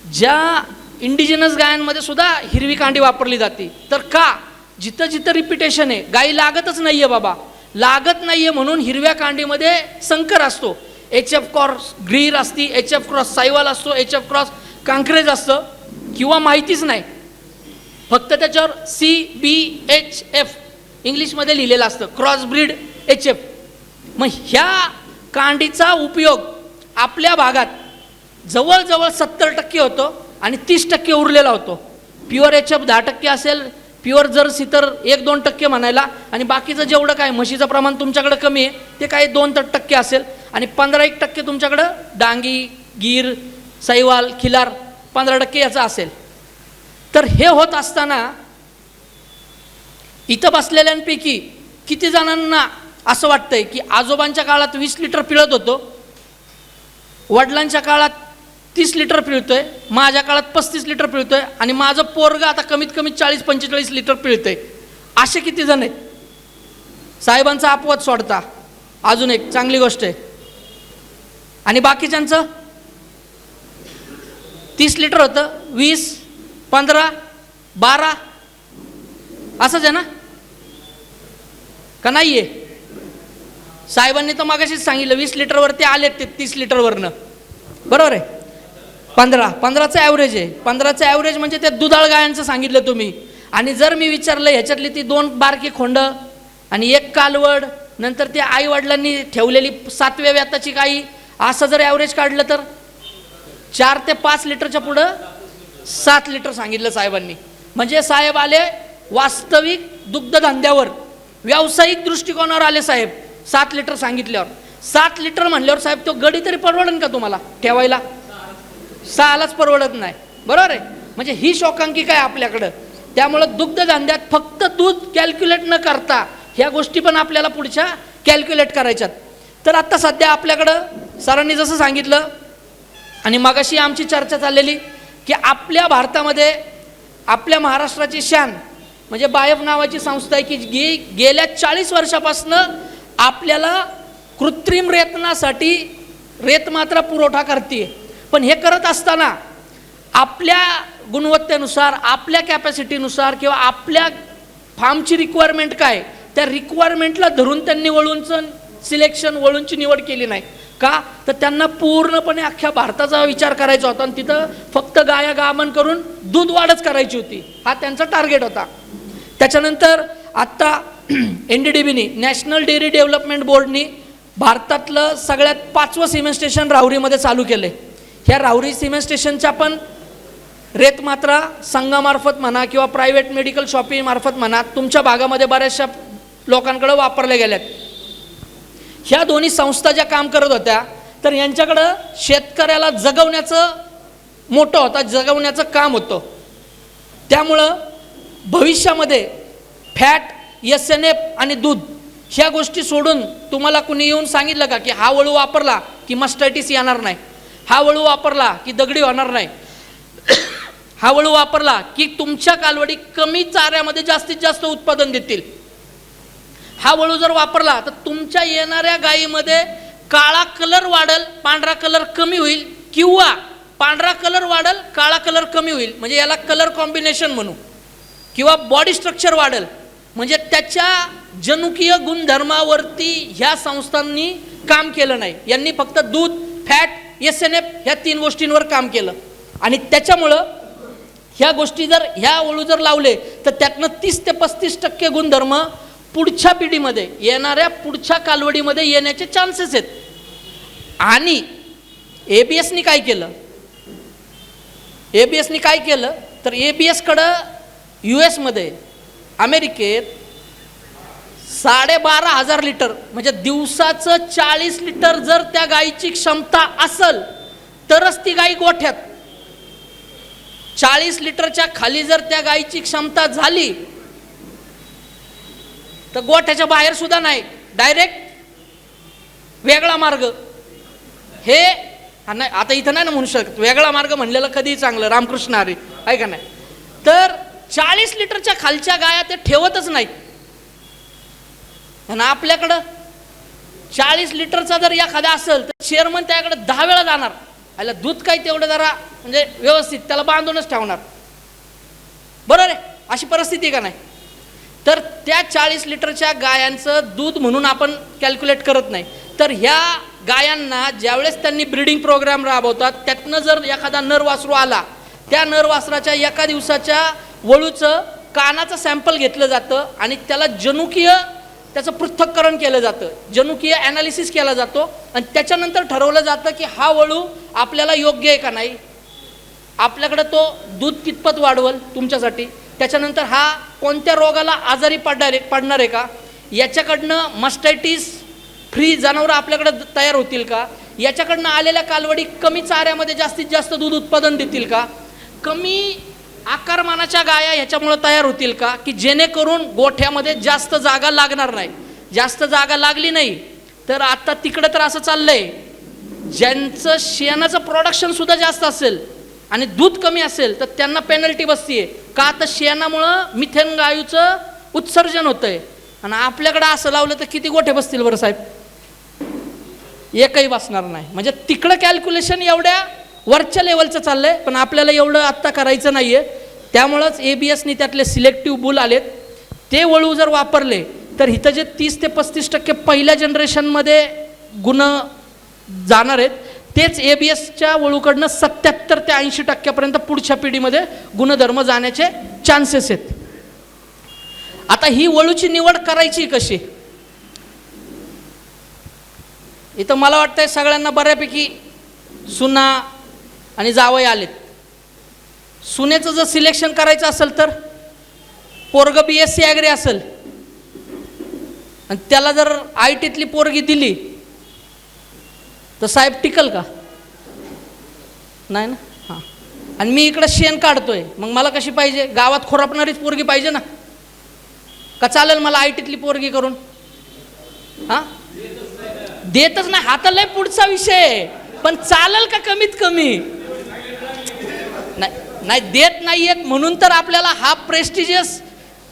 ज्या इंडिजिनस गायांमध्ये सुद्धा हिरवी कांडी वापरली जाते, तर का? जिथं जिथं रिपिटेशन आहे, गाई लागतच नाही आहे बाबा. लागत नाही आहे म्हणून हिरव्या कांडीमध्ये संकर असतो. HF क्रॉस ग्रीर असती, HF क्रॉस सायवाल असतो, HF क्रॉस कांक्रेज असतं किंवा माहितीच नाही, फक्त त्याच्यावर CBHF इंग्लिशमध्ये लिहिलेलं असतं, क्रॉस ब्रीड HF. मग ह्या कांडीचा उपयोग आपल्या भागात जवळजवळ 70% होतो आणि 30% उरलेला होतो. प्युअर HF 10% असेल, प्युअर जर्सी तर 1-2% म्हणायला, आणि बाकीचं जेवढं काय म्हशीचं प्रमाण तुमच्याकडं कमी आहे ते काही 2% असेल, आणि 15% तुमच्याकडं डांगी, गीर, सैवाल, खिलार 15% याचा असेल. तर हे होत असताना इथं बसलेल्यांपैकी किती जणांना असं वाटतंय की आजोबांच्या काळात 20 लिटर पिळत होतो, वडिलांच्या काळात 30 लिटर पिळतोय, माझ्या काळात 35 लिटर पिळतोय, आणि माझं पोरगं आता कमीत कमी 40-45 लिटर पिळतंय. असे किती जण आहेत? साहेबांचा अपवाद सोडता अजून एक चांगली गोष्ट आहे. आणि बाकीच्यांचं 30 लिटर होतं, 20, 15, 12 असंच आहे ना, का नाही आहे? साहेबांनी तर मागाशीच सांगितलं 20 लिटरवरती आलेत ते 30 लिटरवरनं, बरोबर आहे. 15चं ॲव्हरेज आहे. 15चं ॲव्हरेज म्हणजे ते दुधाळ गायांचं सांगितलं तुम्ही. आणि जर मी विचारलं ह्याच्यातली ती 2 बारकी खोंड आणि 1 कालवड, नंतर ते आई वडिलांनी ठेवलेली 7व्या व्याताची गाई, असं जर ॲव्हरेज काढलं तर 4 ते 5 लिटरच्या पुढं 7 लिटर सांगितलं साहेबांनी. म्हणजे साहेब आले वास्तविक दुग्धधंद्यावर, व्यावसायिक दृष्टिकोनावर आले साहेब. 7 लिटर सांगितल्यावर, 7 लिटर म्हणल्यावर साहेब तो गडी तरी परवडेल का तुम्हाला ठेवायला? 6लाच परवडत नाही, बरोबर आहे. म्हणजे ही शोकांकी आहे आपल्याकडं. त्यामुळं दुग्धधंद्यात फक्त दूध कॅल्क्युलेट न करता ह्या गोष्टी पण आपल्याला पुढच्या कॅल्क्युलेट करायच्यात. तर आत्ता सध्या आपल्याकडं सरांनी जसं सांगितलं आणि मगाशी आमची चर्चा चाललेली की आपल्या भारतामध्ये, आपल्या महाराष्ट्राची शान म्हणजे बायफ नावाची संस्था आहे की गेल्या 40 वर्षापासून आपल्याला कृत्रिम रेतनासाठी रेतमात्रा पुरवठा करते. पण हे करत असताना आपल्या गुणवत्तेनुसार, आपल्या कॅपॅसिटीनुसार किंवा आपल्या फार्मची रिक्वायरमेंट काय, त्या रिक्वायरमेंटला धरून त्यांनी वळूंचं सिलेक्शन, वळूंची निवड केली नाही. का तर त्यांना पूर्णपणे अख्ख्या भारताचा विचार करायचा होता आणि तिथं फक्त गाया गामन करून दूध वाढच करायची होती, हा त्यांचा टार्गेट होता. त्याच्यानंतर आत्ता NDDBनी, नॅशनल डेअरी डेव्हलपमेंट बोर्डनी भारतातलं सगळ्यात 5वं सिमेंट स्टेशन राहुरीमध्ये चालू केलं आहे. ह्या राहुरी सिमेंट स्टेशनच्या पण रेतमात्रा संघामार्फत म्हणा किंवा प्रायव्हेट मेडिकल शॉपिंग मार्फत म्हणा तुमच्या भागामध्ये बऱ्याचशा लोकांकडे वापरल्या गेल्यात. ह्या दोन्ही संस्था ज्या काम करत होत्या तर यांच्याकडं शेतकऱ्याला जगवण्याचं मोठं होता, जगवण्याचं काम होतं. त्यामुळं भविष्यामध्ये फॅट, SNF आणि दूध ह्या गोष्टी सोडून तुम्हाला कुणी येऊन सांगितलं का की हा वळू वापरला की मास्टायटिस येणार नाही, हा वळू वापरला की दगडी होणार नाही, हा वळू वापरला की तुमच्या कालवडी कमी चाऱ्यामध्ये जास्तीत जास्त उत्पादन देतील, हा वळू जर वापरला तर तुमच्या येणाऱ्या गायीमध्ये काळा कलर वाढेल, पांढरा कलर कमी होईल, किंवा पांढरा कलर वाढेल, काळा कलर कमी होईल, म्हणजे याला कलर कॉम्बिनेशन म्हणू, किंवा बॉडी स्ट्रक्चर वाढेल. म्हणजे त्याच्या जनुकीय गुणधर्मावरती ह्या संस्थांनी काम केलं नाही. यांनी फक्त दूध, फॅट, SNF ह्या 3 गोष्टींवर काम केलं. आणि त्याच्यामुळं ह्या गोष्टी जर ह्या वळू जर लावले तर त्यातनं 30 ते 35% गुणधर्म पुढच्या पिढीमध्ये, येणाऱ्या पुढच्या कालवडीमध्ये येण्याचे चान्सेस आहेत. आणि ABSनी काय केलं, ABSनी काय केलं तर ABSकडं US मध्ये, अमेरिकेत 12,500 लिटर म्हणजे दिवसाचं 40 लिटर जर त्या गायीची क्षमता असेल तरच ती गाय गोठ्यात. 40 लिटरच्या खाली जर त्या गायीची क्षमता झाली तर गोठ्याच्या बाहेर सुद्धा नाही, डायरेक्ट वेगळा मार्ग. हे नाही आता इथं नाही ना म्हणू शकत, वेगळा मार्ग म्हणलेलं कधीही चांगलं, रामकृष्ण हरी आहे का नाही. तर 40 लिटरच्या खालच्या गाया ते ठेवतच नाहीत. आणि आपल्याकडं 40 लिटरचा जर एखादा असेल तर चेअरमन त्याकडे 10 वेळा जाणार, आयला दूध काय तेवढं जरा म्हणजे व्यवस्थित त्याला बांधूनच ठेवणार, बरोबर आहे. अशी परिस्थिती का नाही. तर त्या 40 लिटरच्या गायांचं दूध म्हणून आपण कॅल्क्युलेट करत नाही. तर ह्या गायांना ज्यावेळेस त्यांनी ब्रीडिंग प्रोग्राम राबवतात, त्यातनं जर एखादा नर वासरू आला, त्या नर वासराच्या एका दिवसाच्या वळूचं कानाचं सॅम्पल घेतलं जातं आणि त्याला जनुकीय त्याचं पृथक्करण केलं जातं, जनुकीय ॲनालिसिस केला जातो आणि त्याच्यानंतर ठरवलं जातं की हा वळू आपल्याला योग्य आहे का नाही, आपल्याकडं तो दूध कितपत वाढवल तुमच्यासाठी, त्याच्यानंतर हा कोणत्या रोगाला आजारी पडणार आहे का, याच्याकडनं मस्टायटिस फ्री जनावरं आपल्याकडे तयार होतील का, याच्याकडनं आलेल्या कालवडी कमी चाऱ्यामध्ये जास्तीत जास्त दूध उत्पादन देतील का, कमी आकारमानाच्या गाया ह्याच्यामुळं तयार होतील का, की जेणेकरून गोठ्यामध्ये जास्त जागा लागणार नाही. जास्त जागा लागली नाही तर आता तिकडं तर असं चाललंय, ज्यांचं शेणाचं प्रोडक्शनसुद्धा जास्त असेल आणि दूध कमी असेल तर त्यांना पेनल्टी बसतीये का, तर शेणामुळं मिथेन वायूचं उत्सर्जन होतंय. आणि आपल्याकडं असं लावलं तर किती गोठे बसतील बरं साहेब? एकही बसणार नाही. म्हणजे तिकडं कॅल्क्युलेशन एवढ्या वरच्या लेवलचं चाललंय, पण आपल्याला एवढं आत्ता करायचं नाही आहे. त्यामुळंच ABSनी त्यातले सिलेक्टिव्ह बुल आलेत, ते वळू जर वापरले तर इथं जे 30 ते 35% पहिल्या जनरेशनमध्ये गुण जाणार आहेत, तेच ABSच्या वळूकडनं 77 ते 80% पुढच्या पिढीमध्ये गुणधर्म जाण्याचे चान्सेस आहेत. आता ही वळूची निवड करायची कशी? इथं मला वाटतंय सगळ्यांना बऱ्यापैकी सुना आणि जावई आलेत. सुनेचं जर सिलेक्शन करायचं असेल तर पोरगं BSc ॲग्री असेल आणि त्याला जर ITतली पोरगी दिली तर साहेब टिकल का? नाही ना. हां, आणि मी इकडं शेण काढतोय, मग मला कशी पाहिजे? गावात खोरापणारीच पोरगी पाहिजे ना, का चालेल मला ITतली पोरगी करून? हां, देतच नाही. हा तर लय पुढचा विषय, पण चालेल का? कमीत कमी नाही देत नाही आहेत म्हणून तर आपल्याला हा प्रेस्टिजियस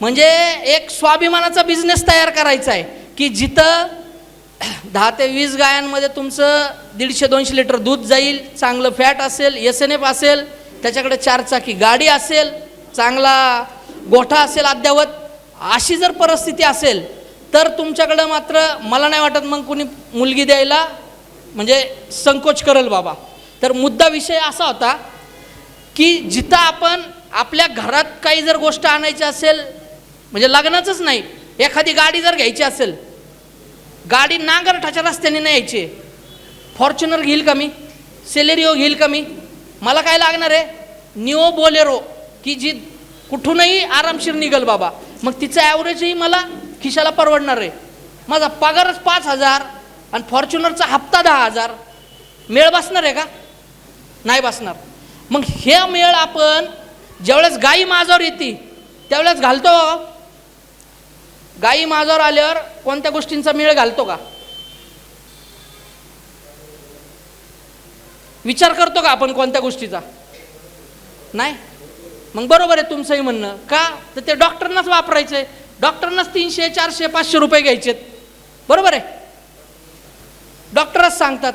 म्हणजे एक स्वाभिमानाचा बिझनेस तयार करायचा आहे की जिथं 10 ते 20 गायांमध्ये तुमचं 150-200 लिटर दूध जाईल, चांगलं फॅट असेल, SNF असेल, त्याच्याकडे 4 चाकी गाडी असेल, चांगला गोठा असेल अद्यावत, अशी जर परिस्थिती असेल तर तुमच्याकडं मात्र मला नाही वाटत मग कुणी मुलगी द्यायला म्हणजे संकोच करेल बाबा. तर मुद्दा विषय असा होता की जिथं आपण आपल्या घरात काही जर गोष्ट आणायची असेल, म्हणजे लग्नाचंच नाही, एखादी गाडी जर घ्यायची असेल, गाडी नांगरठाच्या रस्त्याने नाही यायची, फॉर्च्युनर घेईल का मी, सेलेरिओ घेईल का मी, मला काय लागणार आहे? निओ बोलेरो, की जी कुठूनही आरामशीर निघल बाबा. मग तिचं ॲव्हरेजही मला खिशाला परवडणार आहे. माझा पगारच 5,000 आणि फॉर्च्युनरचा हप्ता 10,000, मेळ बसणार आहे का? नाही बसणार. मग हे मेळ आपण ज्यावेळेस गाई माझ्यावर येते त्यावेळेस घालतो. गाई माझ्यावर आल्यावर कोणत्या गोष्टींचा मेळ घालतो का? विचार करतो का आपण कोणत्या गोष्टीचा? नाही. मग बरोबर आहे तुमचंही म्हणणं, का तर ते डॉक्टरनाच वापरायचं आहे, डॉक्टरनाच 300, 400, 500 रुपये घ्यायचेत. बरोबर आहे, डॉक्टरच सांगतात.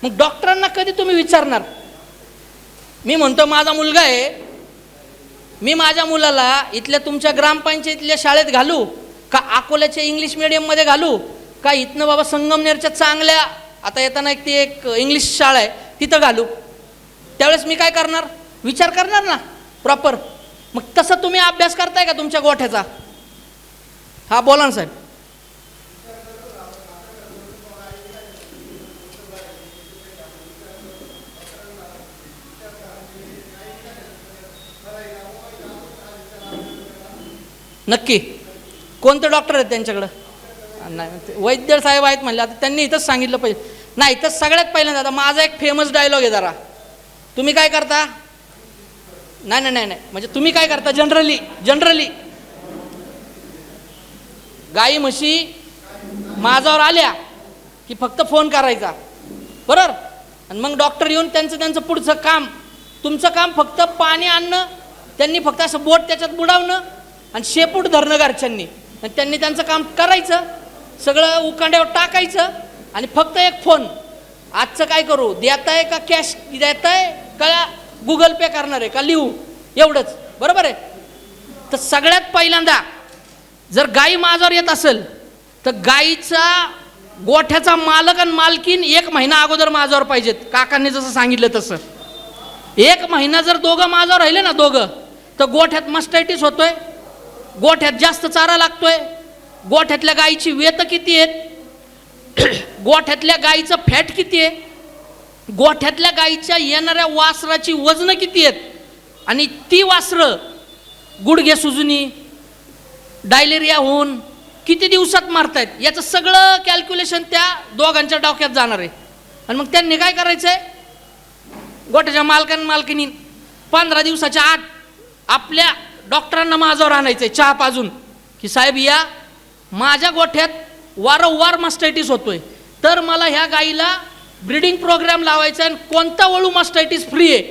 मग डॉक्टरांना कधी तुम्ही विचारणार? मी म्हणतो माझा मुलगा आहे, मी माझ्या मुलाला इथल्या तुमच्या ग्रामपंचायतीतल्या शाळेत घालू का अकोल्याच्या इंग्लिश मिडियममध्ये घालू का इथनं बाबा संगमनेरच्या चांगल्या आता येताना एक इंग्लिश शाळा आहे तिथं घालू? त्यावेळेस मी काय करणार? विचार करणार ना प्रॉपर. मग तसं तुम्ही अभ्यास करताय का तुमच्या गोठ्याचा? हा बोला ना साहेब. नक्की. कोणते डॉक्टर आहेत त्यांच्याकडं? नाही, वैद्य साहेब आहेत म्हणले. आता त्यांनी इथंच सांगितलं पाहिजे. नाही तर सगळ्यात पहिल्यांदा आता माझा एक फेमस डायलॉग आहे जरा. तुम्ही काय करता? नाही नाही नाही नाही म्हणजे तुम्ही काय करता? जनरली गाई म्हशी माझ्यावर आल्या की फक्त फोन करायचा, बरोबर? आणि मग डॉक्टर येऊन त्यांचं पुढचं काम, तुमचं काम फक्त पाणी आणणं, त्यांनी फक्त असं बोट त्याच्यात बुडावणं आणि शेपूट धरणं घरच्यांनी, आणि त्यांनी त्यांचं काम करायचं, सगळं उकांड्यावर टाकायचं आणि फक्त एक फोन, आजचं काय करू, देताय का कॅश देताय का गुगल पे करणार आहे का लिहू, एवढंच. बरोबर आहे? तर सगळ्यात पहिल्यांदा जर गाई माझ्यावर येत असेल तर गाईचा गोठ्याचा मालक आणि मालकीन 1 महिना अगोदर माझ्यावर पाहिजेत. काकांनी जसं सांगितलं तसं 1 महिना जर दोघं माझ्यावर राहिले ना दोघं, तर गोठ्यात मस्टायटिस होतोय, गोठ्यात जास्त चारा लागतोय, गोठ्यातल्या गाईची वेत किती आहेत, गोठ्यातल्या गाईचं फॅट किती आहे, गोठ्यातल्या गाईच्या येणाऱ्या वासराची वजनं किती आहेत, आणि ती वासरं गुडघे सुजणी डायलेरिया होऊन किती दिवसात मारतायत, याचं सगळं कॅल्क्युलेशन त्या दोघांच्या डोक्यात जाणार आहे. आणि मग त्यांनी काय करायचं आहे, गोठ्याच्या मालकीनी 15 दिवसाच्या आत आपल्या डॉक्टरांना माझ्यावर आणायचं आहे चहा पाजून, की साहेब या माझ्या गोठ्यात वारंवार मास्टायटिस होतोय, तर मला ह्या गाईला ब्रीडिंग प्रोग्राम लावायचा आहे, आणि कोणता वळू मास्टायटिस फ्री आहे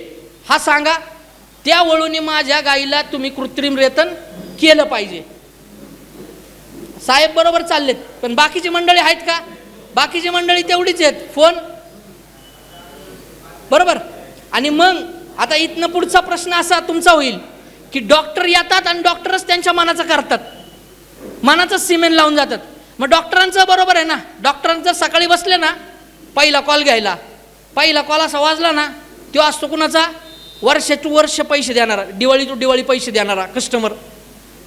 हा सांगा, त्या वळूने माझ्या गाईला तुम्ही कृत्रिम रेतन केलं पाहिजे. साहेब बरोबर चाललेत, पण बाकीची मंडळी आहेत का? बाकीची मंडळी तेवढीच आहेत, फोन बरोबर. आणि मग आता इथनं पुढचा प्रश्न असा तुमचा होईल की डॉक्टर येतात आणि डॉक्टरच त्यांच्या मनाचं करतात, मनाचं सिमेंट लावून जातात. मग डॉक्टरांचं बरोबर आहे ना, डॉक्टरांचं जर सकाळी बसले ना पहिला कॉल घ्यायला, पहिला कॉल असा वाजला ना, तो असतो कुणाचा, वर्ष टू वर्ष पैसे देणारा, दिवाळी टू दिवाळी पैसे देणारा कस्टमर.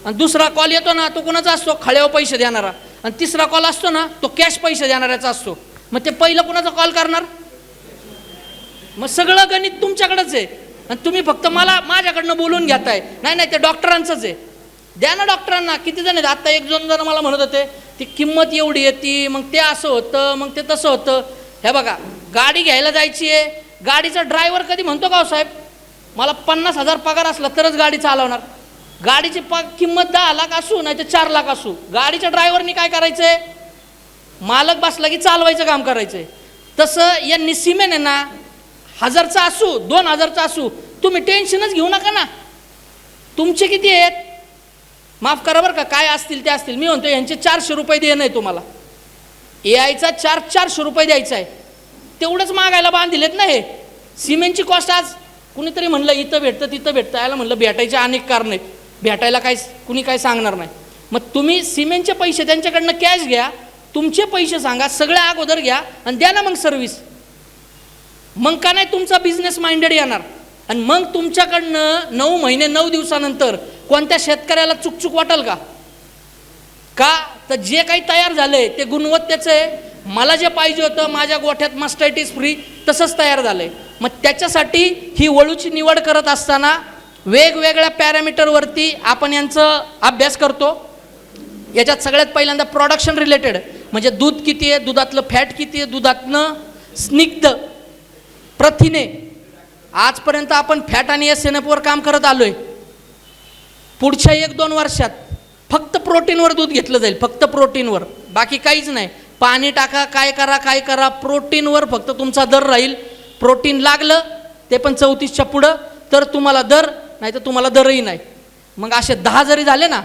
आणि दुसरा कॉल येतो ना तो कुणाचा असतो, खळ्यावर पैसे देणारा. आणि तिसरा कॉल असतो ना तो कॅश पैसे देणाऱ्याचा असतो. मग ते पहिलं कुणाचा कॉल करणार? मग सगळं गणित तुमच्याकडेच आहे, आणि तुम्ही फक्त मला माझ्याकडनं बोलून घेताय. नाही नाही, ते डॉक्टरांचंच आहे, द्या ना डॉक्टरांना. किती जण आहेत, आता 1 जण मला म्हणत होते ती किंमत एवढी येते, मग ते असं होतं, मग ते तसं होतं. हे बघा, गाडी घ्यायला जायची आहे, गाडीचा ड्रायव्हर कधी म्हणतो का हो साहेब मला 50,000 पगार असला तरच गाडी चालवणार? गाडीची किंमत 10 लाख असू नाही तर 4 लाख असू, गाडीच्या ड्रायव्हरनी काय करायचंय, मालक बसला की चालवायचं काम करायचंय. तसं यांनी सिमेंट आहे ना, 1000चा असू 2000चा असू, तुम्ही टेन्शनच घेऊ नका ना. तुमचे किती आहेत माफ करा बरं का, काय असतील ते असतील. मी म्हणतो यांचे 400 रुपये देणं आहे तुम्हाला, AIचा 400 रुपये द्यायचा आहे, तेवढंच मागायला बांधिलेत ना. हे सिमेंटची कॉस्ट आज कुणीतरी म्हणलं इथं भेटतं तिथं भेटतं, याला म्हणलं भेटायचे अनेक कारण आहेत, भेटायला काय कुणी काय सांगणार नाही. मग तुम्ही सिमेंटचे पैसे त्यांच्याकडनं कॅश घ्या, तुमचे पैसे सांगा, सगळ्या अगोदर घ्या आणि द्या ना मग सर्व्हिस. मग का नाही तुमचा बिझनेस माइंडेड येणार. आणि मग तुमच्याकडनं 9 महिने 9 दिवसानंतर कोणत्या शेतकऱ्याला चुकचुक वाटेल का? तर जे काही तयार झालंय ते गुणवत्तेचं आहे, मला जे पाहिजे होतं माझ्या गोठ्यात मास्टायटिस फ्री तसंच तयार झालंय. मग त्याच्यासाठी ही वळूची निवड करत असताना वेगवेगळ्या पॅरामीटरवरती आपण यांचं अभ्यास करतो. याच्यात सगळ्यात पहिल्यांदा प्रोडक्शन रिलेटेड, म्हणजे दूध किती आहे, दुधातलं फॅट किती आहे, दुधातनं स्निग्ध प्रथिने. आजपर्यंत आपण फॅट आणि SNF काम करत आलोय. पुढच्या 1-2 वर्षात फक्त प्रोटीनवर दूध घेतलं जाईल, फक्त प्रोटीनवर, बाकी काहीच नाही. पाणी टाका, काय करा, प्रोटीनवर फक्त तुमचा दर राहील. प्रोटीन लागलं ते पण 34च्या पुढं तर तुम्हाला दर, नाही तर तुम्हाला दरही नाही. मग असे 10 जरी झाले ना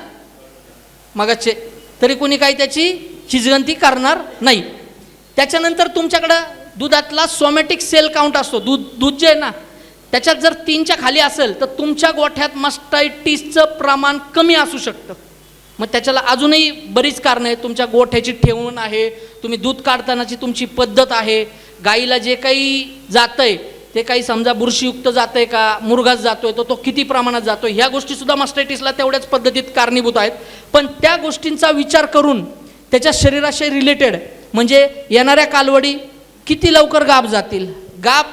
मगाचे, तरी कोणी काही त्याची हिजगंती करणार नाही. त्याच्यानंतर तुमच्याकडं दुधातला सोमॅटिक सेल काउंट असतो. दूध जे आहे ना त्याच्यात जर 3च्या खाली असेल तर तुमच्या गोठ्यात मास्टायटिसचं प्रमाण कमी असू शकतं. मग त्याच्याला अजूनही बरीच कारणं आहेत. तुमच्या गोठ्याची ठेवण आहे, तुम्ही दूध काढतानाची तुमची पद्धत आहे, गाईला जे काही जातंय ते काही समजा बुरशीयुक्त जातंय का, मुरघास जातोय तो किती प्रमाणात जातोय, ह्या गोष्टीसुद्धा मास्टायटिसला तेवढ्याच पद्धतीत कारणीभूत आहेत. पण त्या गोष्टींचा विचार करून त्याच्या शरीराशी रिलेटेड, म्हणजे येणाऱ्या कालवडी किती लवकर गाभ जातील, गाभ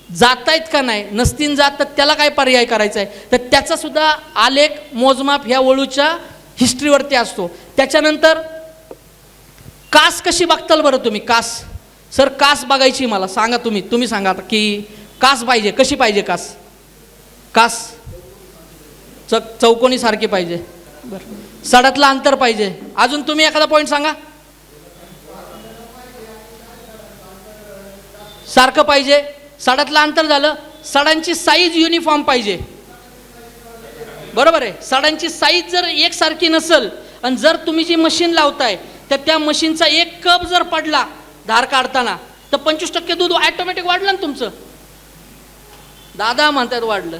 जात आहेत का नाही, नसतील जात तर त्याला काय पर्याय करायचा आहे, तर त्याचासुद्धा आलेख मोजमाप ह्या वळूच्या हिस्ट्रीवरती असतो. त्याच्यानंतर कास कशी बघताल बरं तुम्ही? कास सर, कास बघायची मला सांगा, तुम्ही सांगा की कास पाहिजे कशी पाहिजे? कास चौकोनी सारखी पाहिजे, बरं. सडातलं अंतर पाहिजे, अजून तुम्ही एखादा पॉईंट सांगा. सारखं पाहिजे, सडातलं अंतर झालं. सडांची साईज युनिफॉर्म पाहिजे, बरोबर आहे. सडांची साईज जर एकसारखी नसेल आणि जर तुम्ही जी मशीन लावताय तर त्या मशीनचा 1 कप जर पडला धार काढताना तर 25% दूध ऑटोमॅटिक वाढलं ना तुमचं. दादा म्हणतात वाढलं.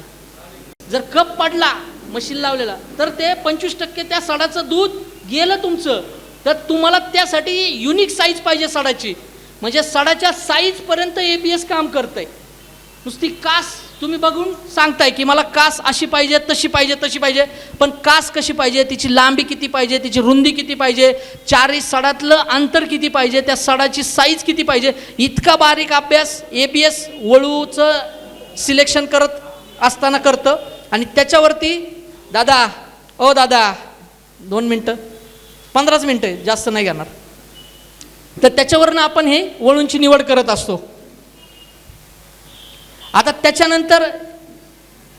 जर कप पडला मशीन लावलेला तर ते 25% त्या सडाचं दूध गेलं तुमचं. तर तुम्हाला त्यासाठी युनिक साईज पाहिजे सडाची, म्हणजे सडाच्या साईजपर्यंत ABS काम करतंय. नुसती कास तुम्ही बघून सांगताय की मला कास अशी पाहिजे, तशी पाहिजे, तशी पाहिजे, पण कास कशी पाहिजे, तिची लांबी किती पाहिजे, तिची रुंदी किती पाहिजे, चारही सडातलं अंतर किती पाहिजे, त्या सडाची साईज किती पाहिजे, इतका बारीक अभ्यास ABS वळूचं सिलेक्शन करत असताना करतं. आणि त्याच्यावरती दादा 2 मिनटं 15 मिनटं जास्त नाही घेणार. तर त्याच्यावरनं आपण हे वळूंची निवड करत असतो. आता त्याच्यानंतर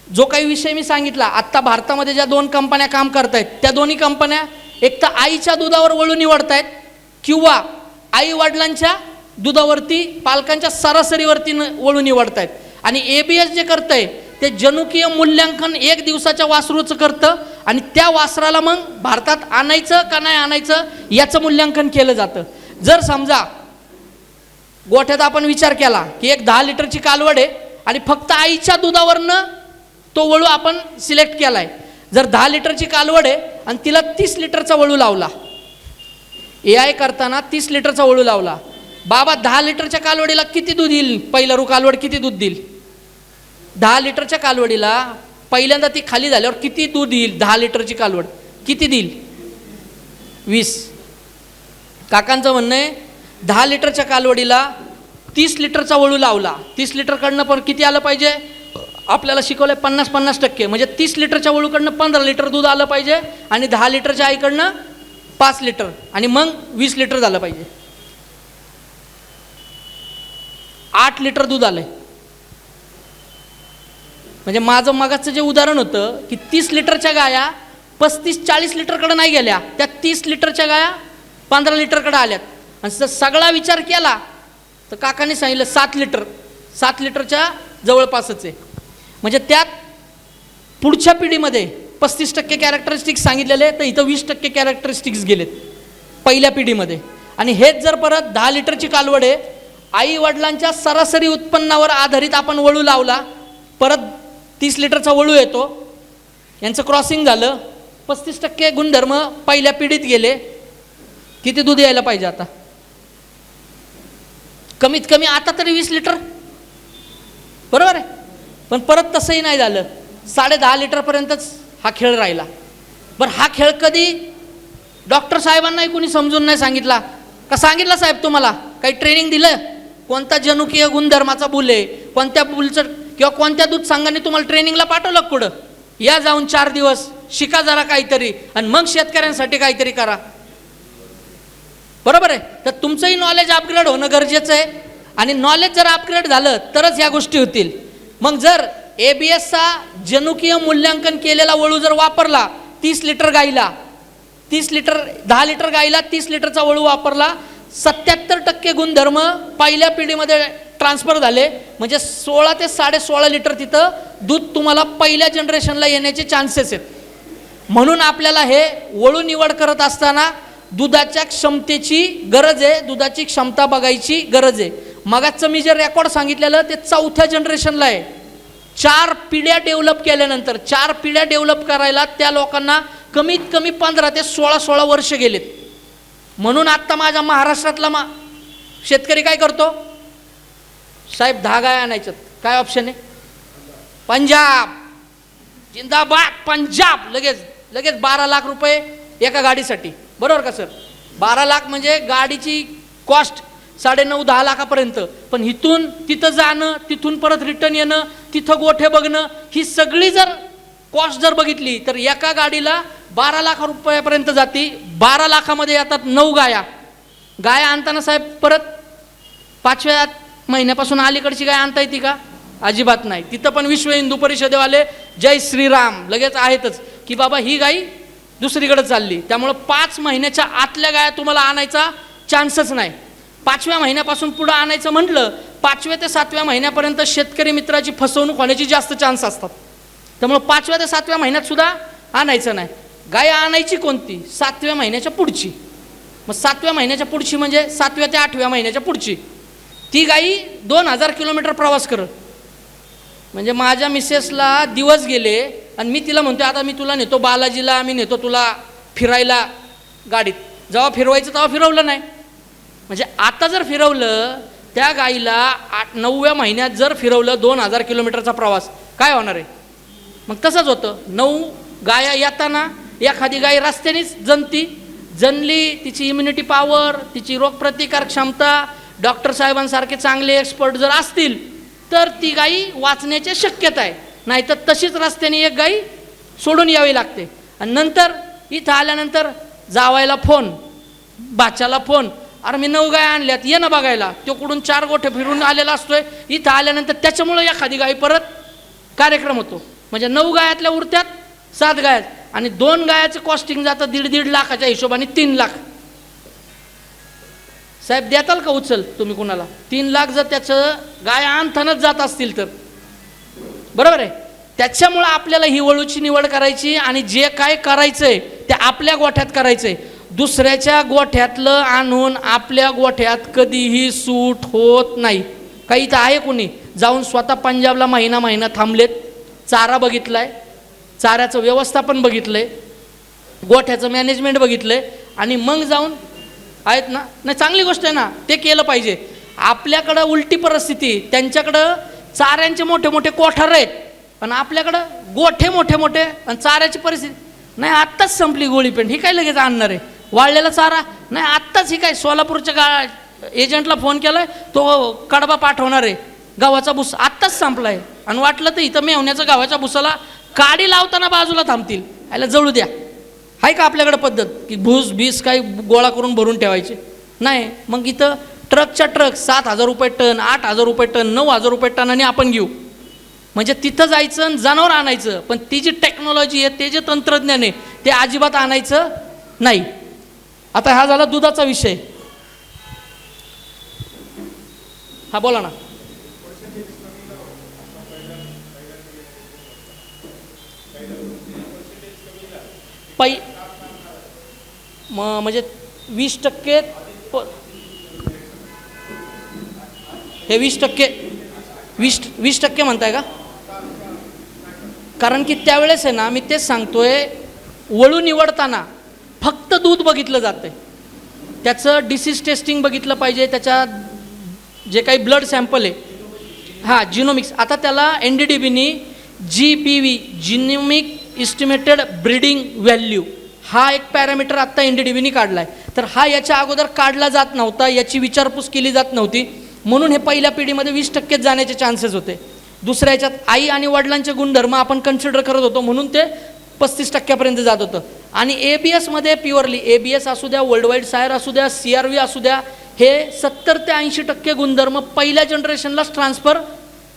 जो काही विषय मी सांगितला, आत्ता भारतामध्ये ज्या 2 कंपन्या काम करतायत त्या दोन्ही कंपन्या एक तर आईच्या दुधावर वळू निवडतायत किंवा आई वडिलांच्या दुधावरती पालकांच्या सरासरीवरती वळू निवडतायत. आणि ABS जे करतंय ते जनुकीय मूल्यांकन 1 दिवसाच्या वासरूचं करतं आणि त्या वासराला मग भारतात आणायचं का नाही आणायचं याचं मूल्यांकन केलं जातं. जर समजा गोठ्यात आपण विचार केला की एक 10 लिटरची कालवड आहे आणि फक्त आईच्या दुधावरनं तो वळू आपण सिलेक्ट केला आहे. जर 10 लिटरची कालवड आहे आणि तिला 30 लिटरचा वळू लावला, AI करताना 30 लिटरचा वळू लावला, बाबा 10 लिटरच्या कालवडीला किती दूध येईल, पहिला रू कालवड किती दूध देईल, 10 लिटरच्या कालवडीला पहिल्यांदा ती खाली झाल्यावर किती दूध येईल, 10 लिटरची कालवड किती देईल, 20. काकांचं म्हणणं आहे 10 लिटरच्या कालवडीला 30 लिटरचा वळू लावला, 30 लिटरकडनं पण किती आलं पाहिजे, आपल्याला शिकवलं आहे 50-50%, म्हणजे 30 लिटरच्या वळूकडनं 15 लिटर दूध आलं पाहिजे आणि 10 लिटरच्या आईकडनं 5 लिटर आणि मग 20 लिटर झालं पाहिजे. 8 लिटर दूध आलंय. म्हणजे माझं मगाचं जे उदाहरण होतं की 30 लिटरच्या गाया 35-40 लिटरकडे नाही गेल्या, त्या 30 लिटरच्या गाया 15 लिटरकडे आल्यात. आणि जर सगळा विचार केला तर काकाने सांगितलं 7 लिटरच्या जवळपासच आहे. म्हणजे त्यात पुढच्या पिढीमध्ये 35% कॅरेक्टरिस्टिक्स सांगितलेले तर इथं 20% कॅरेक्टरिस्टिक्स गेलेत पहिल्या पिढीमध्ये. आणि हेच जर परत 10 लिटरची कालवड आहे, आई वडिलांच्या सरासरी उत्पन्नावर आधारित आपण वळू लावला, परत 30 लिटरचा वळू येतो, यांचं क्रॉसिंग झालं, 35% गुणधर्म पहिल्या पिढीत गेले, किती दूध यायला पाहिजे आता, कमीत कमी आता तरी 20 लिटर, बरोबर आहे. पण परत तसंही नाही झालं, 10.5 लिटरपर्यंतच हा खेळ राहिला. बरं हा खेळ कधी डॉक्टर साहेबांनाही कुणी समजून नाही सांगितला का, सांगितलं साहेब तुम्हाला काही ट्रेनिंग दिलं, कोणता जनुकीय गुणधर्माचा बुल आहे, कोणत्या बुलचं किंवा कोणत्या दूध संघाने तुम्हाला ट्रेनिंगला पाठवलं कुठं, या जाऊन 4 दिवस शिका जरा काहीतरी आणि मग शेतकऱ्यांसाठी काहीतरी करा, बरोबर आहे. तर तुमचंही नॉलेज अपग्रेड होणं गरजेचं आहे आणि नॉलेज जर अपग्रेड झालं तरच या गोष्टी होतील. मग जर ABSचा जनुकीय मूल्यांकन केलेला वळू जर वापरला 30 लिटर गाईला, 10 लिटर गाईला 30 लिटरचा वळू वापरला, 77% गुणधर्म पहिल्या पिढीमध्ये ट्रान्सफर झाले, म्हणजे 16 ते 16.5 लिटर तिथं दूध तुम्हाला पहिल्या जनरेशनला येण्याचे चान्सेस आहेत. म्हणून आपल्याला हे वळू निवड करत असताना दुधाच्या क्षमतेची गरज आहे, दुधाची क्षमता बघायची गरज आहे. मगाचं मी जे रेकॉर्ड सांगितलेलं ते 4थ्या जनरेशनला आहे. 4 पिढ्या डेव्हलप केल्यानंतर, 4 पिढ्या डेव्हलप करायला त्या लोकांना कमीत कमी 15 ते 16 वर्ष गेलेत. म्हणून आत्ता माझ्या महाराष्ट्रातला शेतकरी काय करतो, साहेब 10 गाय आणायच्यात, काय ऑप्शन आहे, पंजाब जिंदाबाद पंजाब, लगेच 12 लाख रुपये एका गाडीसाठी, बरोबर का सर. 12 लाख म्हणजे गाडीची कॉस्ट 9.5-10 लाखापर्यंत. पण इथून तिथं जाणं, तिथून परत रिटर्न येणं, तिथं गोठे बघणं, ही सगळी जर कॉस्ट जर बघितली तर एका गाडीला 12 लाख रुपयापर्यंत जाते. 12 लाखामध्ये येतात 9 गाया आणताना साहेब परत 5व्या महिन्यापासून अलीकडची गाय आणता येते का, अजिबात नाही. तिथं पण विश्व हिंदू परिषदेवाले जय श्रीराम लगेच आहेतच की बाबा ही गाई दुसरीकडे चालली, त्यामुळं 5 महिन्याच्या आतल्या गाया तुम्हाला आणायचा चान्सच नाही. 5व्या महिन्यापासून पुढं आणायचं म्हटलं 5व्या ते 7व्या महिन्यापर्यंत शेतकरी मित्राची फसवणूक होण्याची जास्त चान्स असतात. त्यामुळं 5व्या ते 7व्या महिन्यात सुद्धा आणायचं नाही. गाय आणायची कोणती, 7व्या महिन्याच्या पुढची. मग 7व्या महिन्याच्या पुढची म्हणजे 7व्या ते 8व्या महिन्याच्या पुढची. ती गाई 2000 किलोमीटर प्रवास करत. म्हणजे माझ्या मिसेसला दिवस गेले आणि मी तिला म्हणतो आता मी तुला नेतो बालाजीला, मी नेतो तुला फिरायला, गाडीत. जेव्हा फिरवायचं तेव्हा फिरवलं नाही. म्हणजे आता जर फिरवलं त्या गाईला 9व्या महिन्यात जर फिरवलं 2000 किलोमीटरचा प्रवास काय होणार आहे? मग तसंच होतं. 9 गाया येताना एखादी गाय रस्त्यानेच जनली, तिची इम्युनिटी पॉवर, तिची रोगप्रतिकार क्षमता, डॉक्टर साहेबांसारखे चांगले एक्सपर्ट जर असतील तर ती गाई वाचण्याची शक्यता आहे. नाहीतर तशीच रस्त्याने एक गाई सोडून यावी लागते. आणि नंतर इथं आल्यानंतर जावायला फोन, बाच्याला फोन, अरे मी 9 गाय आणल्यात, ये ना बघायला. तो कुठून 4 गोठे फिरून आलेला असतोय. इथं आल्यानंतर त्याच्यामुळं एखादी गाय परत कार्यक्रम होतो. म्हणजे 9 गायातल्या उरत्यात 7 गायात आणि 2 गायाचं कॉस्टिंग जातं 1.5 लाखाच्या हिशोबाने 3 लाख. साहेब देताल का उचल तुम्ही कुणाला? 3 लाख जर त्याचं गाय आणतानाच जात असतील तर बरोबर आहे. त्याच्यामुळं आपल्याला ही वळूची निवड करायची आणि जे काय करायचंय ते आपल्या गोठ्यात करायचंय. दुसऱ्याच्या गोठ्यातलं आणून आपल्या गोठ्यात कधीही सूट होत नाही. काही इथं आहे कोणी जाऊन स्वतः पंजाबला महिना थांबलेत, चारा बघितलाय, चाऱ्याचं व्यवस्थापन बघितलंय, गोठ्याचं मॅनेजमेंट बघितलंय आणि मग जाऊन आहेत ना? नाही, चांगली गोष्ट आहे ना, ते केलं पाहिजे. आपल्याकडं उलटी परिस्थिती, त्यांच्याकडं चाऱ्यांचे मोठे मोठे कोठार आहेत पण आपल्याकडं गोठे मोठे आणि चाऱ्याची परिस्थिती नाही. आत्ताच संपली गोळीपेंट, ही काय लगेच आणणार आहे? वाळलेला चारा नाही, आत्ताच ही काय सोलापूरच्या एजंटला फोन केलाय, तो कडबा पाठवणार आहे, गव्हाचा भुसा आत्ताच संपलाय. आणि वाटलं तर इथं मेवण्याचं गव्हाच्या भुसाला काडी लावताना बाजूला थांबतील, याला जळू द्या. आहे का आपल्याकडे पद्धत की भूस काही गोळा करून भरून ठेवायचे? नाही. मग इथं ट्रकच्या ट्रक 7,000 रुपये टन, 8,000 रुपये टन, 9,000 रुपये टनाने आपण घेऊ. म्हणजे तिथं जायचं आणि जनावर आणायचं, पण ती जी टेक्नॉलॉजी आहे, ते जे तंत्रज्ञान आहे ते अजिबात आणायचं नाही. आता हा झाला दुधाचा विषय. हा बोला ना. म्हणजे 20% हे 20% म्हणताय का? कारण की त्यावेळेस आहे ना, मी तेच सांगतोय, वळू निवडताना फक्त दूध बघितलं जातंय, त्याचं डिसीज टेस्टिंग बघितलं पाहिजे, त्याच्या जे काही ब्लड सॅम्पल आहे, हां जिनोमिक्स. आता त्याला NDDBनी GPV genomic estimated breeding value हा एक पॅरामीटर आत्ता NDDBनी काढला आहे. तर हा याच्या अगोदर काढला जात नव्हता, याची विचारपूस केली जात नव्हती, म्हणून हे पहिल्या पिढीमध्ये 20% जाण्याचे चान्सेस होते. दुसऱ्या याच्यात आई आणि वडिलांचे गुणधर्म आपण कन्सिडर करत होतो, म्हणून ते 35% जात होतं. आणि ABSमध्ये प्युअरली ABS असू द्या, वर्ल्ड वाईड सायर असू द्या, CRV असू द्या, हे 70 ते 80% गुणधर्म पहिल्या जनरेशनलाच ट्रान्सफर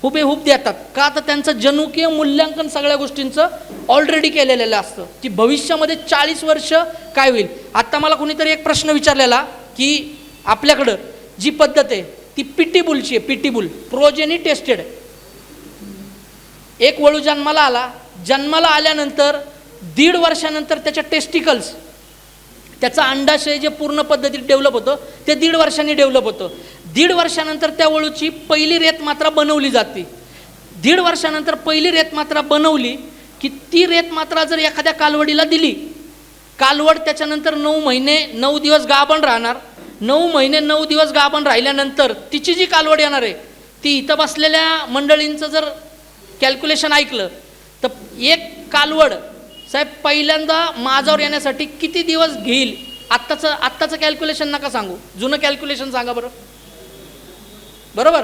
हुबेहूब देतात. का? तर त्यांचं जनुकीय मूल्यांकन सगळ्या गोष्टींचं ऑलरेडी केलेलं असतं की भविष्यामध्ये 40 वर्ष काय होईल. आत्ता मला कुणीतरी एक प्रश्न विचारलेला की आपल्याकडं जी पद्धत आहे ती पिटीबुलची आहे, पिटीबुल प्रोजेनी टेस्टेड. एक वळू जन्माला आल्यानंतर 1.5 वर्षानंतर त्याच्या टेस्टिकल्स, त्याचा अंडाशय जे पूर्ण पद्धतीत डेव्हलप होतं ते 1.5 वर्षांनी डेव्हलप होतं. 1.5 वर्षानंतर त्या वळूची पहिली रेतमात्रा बनवली जाते. 1.5 वर्षानंतर पहिली रेतमात्रा बनवली की ती रेतमात्रा जर एखाद्या कालवडीला दिली, कालवड त्याच्यानंतर 9 महिने 9 दिवस गाभण राहणार. 9 महिने 9 दिवस गाभण राहिल्यानंतर तिची जी कालवड येणार आहे ती इथं बसलेल्या मंडळींचं जर कॅल्क्युलेशन ऐकलं तर एक कालवड साहेब पहिल्यांदा माझावर येण्यासाठी किती दिवस घेईल? आत्ताचं कॅल्क्युलेशन नका सांगू, जुनं कॅल्क्युलेशन सांगा बरं. बरोबर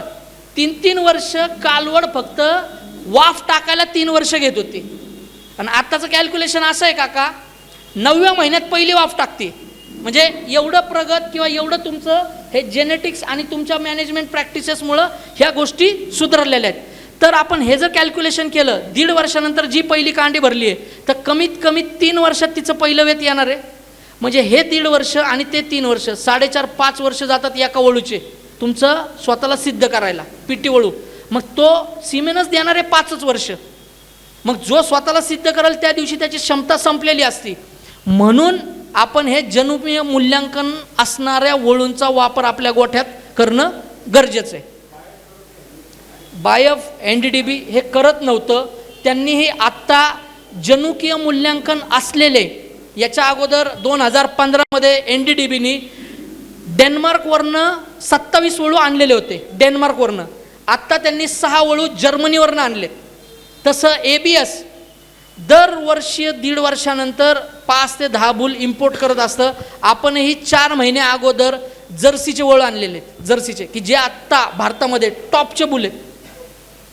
3 वर्ष कालवड फक्त वाफ टाकायला 3 वर्ष घेत होती. आणि आत्ताचं कॅल्क्युलेशन असं आहे काका, 9व्या महिन्यात पहिली वाफ टाकते. म्हणजे एवढं प्रगत किंवा एवढं तुमचं हे जेनेटिक्स आणि तुमच्या मॅनेजमेंट प्रॅक्टिसेसमुळं ह्या गोष्टी सुधारलेल्या आहेत. तर आपण हे जर कॅल्क्युलेशन केलं 1.5 वर्षानंतर जी पहिली कांडी भरली आहे तर कमीत कमी 3 वर्षात तिचं पहिलं वेत येणार आहे. म्हणजे हे 1.5 वर्ष आणि ते 3 वर्ष 4.5-5 वर्ष जातात एका वळूचे तुमचं स्वतःला सिद्ध करायला, पिटी वळू. मग तो सिमेनच देणार आहे 5 वर्ष. मग जो स्वतःला सिद्ध करेल त्या दिवशी त्याची क्षमता संपलेली असती. म्हणून आपण हे जनुकीय मूल्यांकन असणाऱ्या वळूंचा वापर आपल्या गोठ्यात करणं गरजेचं आहे. बायफ NDDB हे करत नव्हतं, त्यांनीही आत्ता जनुकीय मूल्यांकन असलेले याच्या अगोदर 2015मध्ये NDDBनी डेन्मार्कवरनं 27 वळू आणलेले होते डेन्मार्कवरनं. आत्ता त्यांनी 6 वळू जर्मनीवरनं आणलेत. तसं ABS दरवर्षी 1.5 वर्षानंतर 5 ते 10 बुल इम्पोर्ट करत असतं. आपणही 4 महिने अगोदर जर्सीचे वळू आणलेले आहेत, जर्सीचे, की जे आत्ता भारतामध्ये टॉपचे बुल आहेत.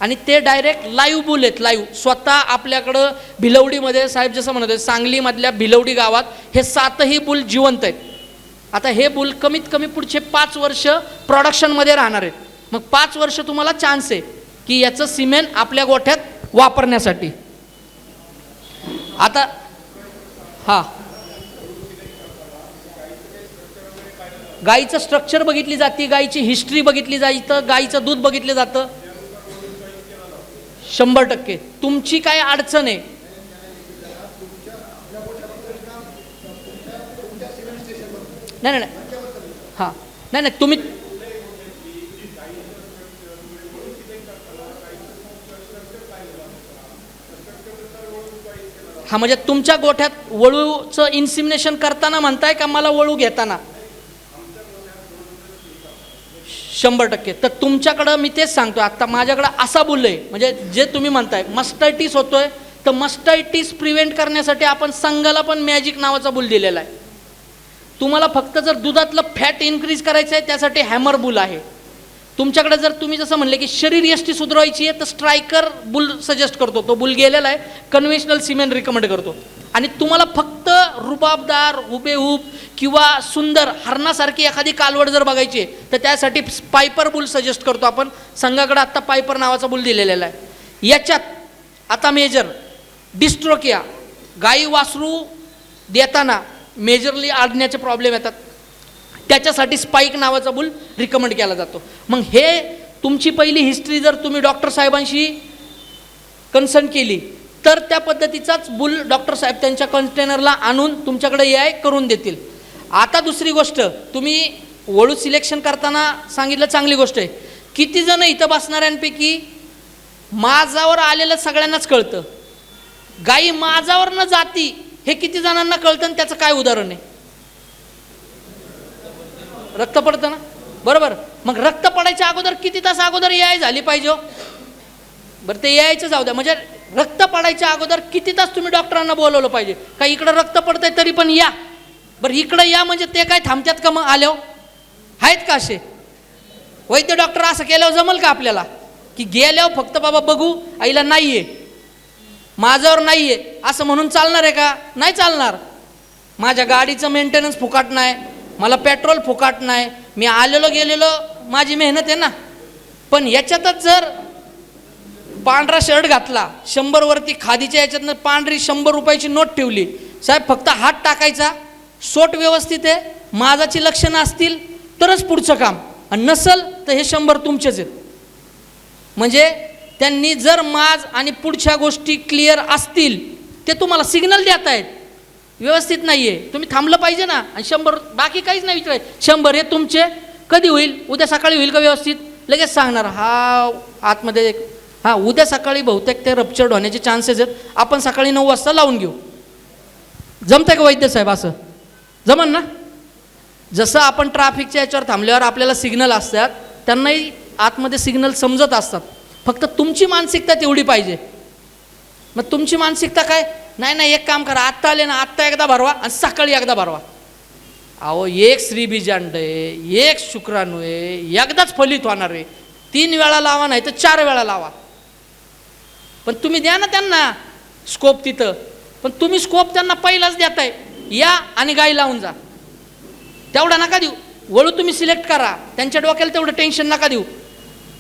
आणि ते डायरेक्ट लाईव्ह बुल आहेत, लाईव्ह. स्वतः आपल्याकडं भिलवडीमध्ये, साहेब जसं म्हणत होते, सांगलीमधल्या भिलवडी गावात हे 7ही बुल जिवंत आहेत. आता हे बुल कमीत कमी पुढचे 5 वर्ष प्रोडक्शनमध्ये राहणार आहेत. मग 5 वर्ष तुम्हाला चान्स आहे की याचं सिमेंट आपल्या गोठ्यात वापरण्यासाठी. आता हां, गाईचं स्ट्रक्चर बघितली जाते, गाईची हिस्ट्री बघितली जातं, गाईचं दूध बघितलं जातं. 100% तुमची काय अडचण आहे? नाही नाही हां, नाही नाही तुम्ही हा, म्हणजे तुमच्या गोठ्यात वळूचं इन्सिमिनेशन करताना म्हणताय का मला वळू घेताना? 100%. तर तुमच्याकडं मी तेच सांगतो, आत्ता माझ्याकडं असा बुल आहे, म्हणजे जे तुम्ही म्हणताय मस्टायटिस होतोय, तर मस्टायटिस प्रिव्हेंट करण्यासाठी आपण संघाला पण मॅजिक नावाचा बुल दिलेला आहे. तुम्हाला फक्त जर दुधातलं फॅट इन्क्रीज करायचं आहे त्यासाठी हॅमर बुल आहे. तुमच्याकडे जर तुम्ही जसं म्हणले की शरीर यष्टी सुधारायची आहे तर स्ट्रायकर बुल सजेस्ट करतो, तो बुल गेलेला आहे. कन्व्हेन्शनल सिमेंट रिकमेंड करतो. आणि तुम्हाला फक्त रुबाबदार, हुबेहूब किंवा सुंदर हरणासारखी एखादी कालवड जर बघायची आहे तर त्यासाठी पायपर बुल सजेस्ट करतो आपण. संघाकडे आत्ता पायपर नावाचा बुल दिलेला आहे. याच्यात आता मेजर डिस्ट्रोकिया, गाई वासरू देताना मेजरली आडण्याचे प्रॉब्लेम येतात, त्याच्यासाठी स्पाईक नावाचा बुल रिकमेंड केला जातो. मग हे तुमची पहिली हिस्ट्री जर तुम्ही डॉक्टर साहेबांशी कन्सल्ट केली तर त्या पद्धतीचाच बुल डॉक्टर साहेब त्यांच्या कंटेनरला आणून तुमच्याकडे AI करून देतील. आता दुसरी गोष्ट, तुम्ही वळू सिलेक्शन करताना सांगितलं, चांगली गोष्ट आहे. किती जण इथं बसणाऱ्यांपैकी माझावर आलेलं सगळ्यांनाच कळतं, गाई माझावर न जाती हे किती जणांना कळतं? आणि त्याचं काय उदाहरण आहे? रक्त पडतं ना, बरोबर. मग रक्त पडायच्या अगोदर किती तास अगोदर AI झाली पाहिजे? बरं, ते AIचं जाऊ द्या. म्हणजे रक्त पडायच्या अगोदर किती तास तुम्ही डॉक्टरांना बोलवलं पाहिजे का इकडं रक्त पडतंय तरी पण या? बरं, इकडं या म्हणजे ते काय थांबतात का? मग आल्यावर आहेत का असे वैद्य डॉक्टर? असं केल्यावर जमल का आपल्याला की गेल्यावर फक्त बाबा बघू, आईला नाही आहे, माझ्यावर नाही आहे असं म्हणून चालणार आहे का? नाही चालणार. माझ्या गाडीचं मेंटेनन्स फुकाट नाही, मला पेट्रोल फुकाट नाही, मी आलेलो गेलेलो माझी मेहनत आहे ना. पण याच्यातच जर पांढरा शर्ट घातला, 100 वरती खादीच्या याच्यातनं पांढरी 100 रुपयाची नोट ठेवली, साहेब फक्त हात टाकायचा, सोट व्यवस्थित आहे, माझाची लक्षणं असतील तरच पुढचं काम, आणि नसल तर हे 100 तुमचेच आहेत. म्हणजे त्यांनी जर माज आणि पुढच्या गोष्टी क्लिअर असतील ते तुम्हाला सिग्नल देत आहेत व्यवस्थित नाही आहे, तुम्ही थांबलं पाहिजे ना. आणि 100 बाकी काहीच नाही विचारायचं. 100 हे तुमचे कधी होईल? उद्या सकाळी होईल का व्यवस्थित? लगेच सांगणार हा आतमध्ये हां, उद्या सकाळी बहुतेक ते रप्चर्ड होण्याचे चान्सेस आहेत, आपण सकाळी 9 वाजता लावून घेऊ. जमतंय का वैद्य साहेब? असं जमन ना? जसं आपण ट्रॅफिकच्या याच्यावर थांबल्यावर आपल्याला सिग्नल असतात, त्यांनाही आतमध्ये सिग्नल समजत असतात. फक्त तुमची मानसिकता तेवढी पाहिजे. मग तुमची मानसिकता काय? नाही नाही, एक काम करा, आत्ता आले ना, आत्ता एकदा भरवा आणि सकाळी एकदा भरवा. अहो, एक श्रीबीजांड आहे, एक शुक्राणू आहे, एकदाच फलित होणार आहे. 3 वेळा लावा, नाही तर 4 वेळा लावा. पण तुम्ही द्या ना त्यांना स्कोप तिथं. पण तुम्ही स्कोप त्यांना पहिलाच देताय, या आणि गाई लावून जा, तेवढा नका देऊ. वळू तुम्ही सिलेक्ट करा, त्यांच्या डोक्याला तेवढं टेन्शन नका देऊ.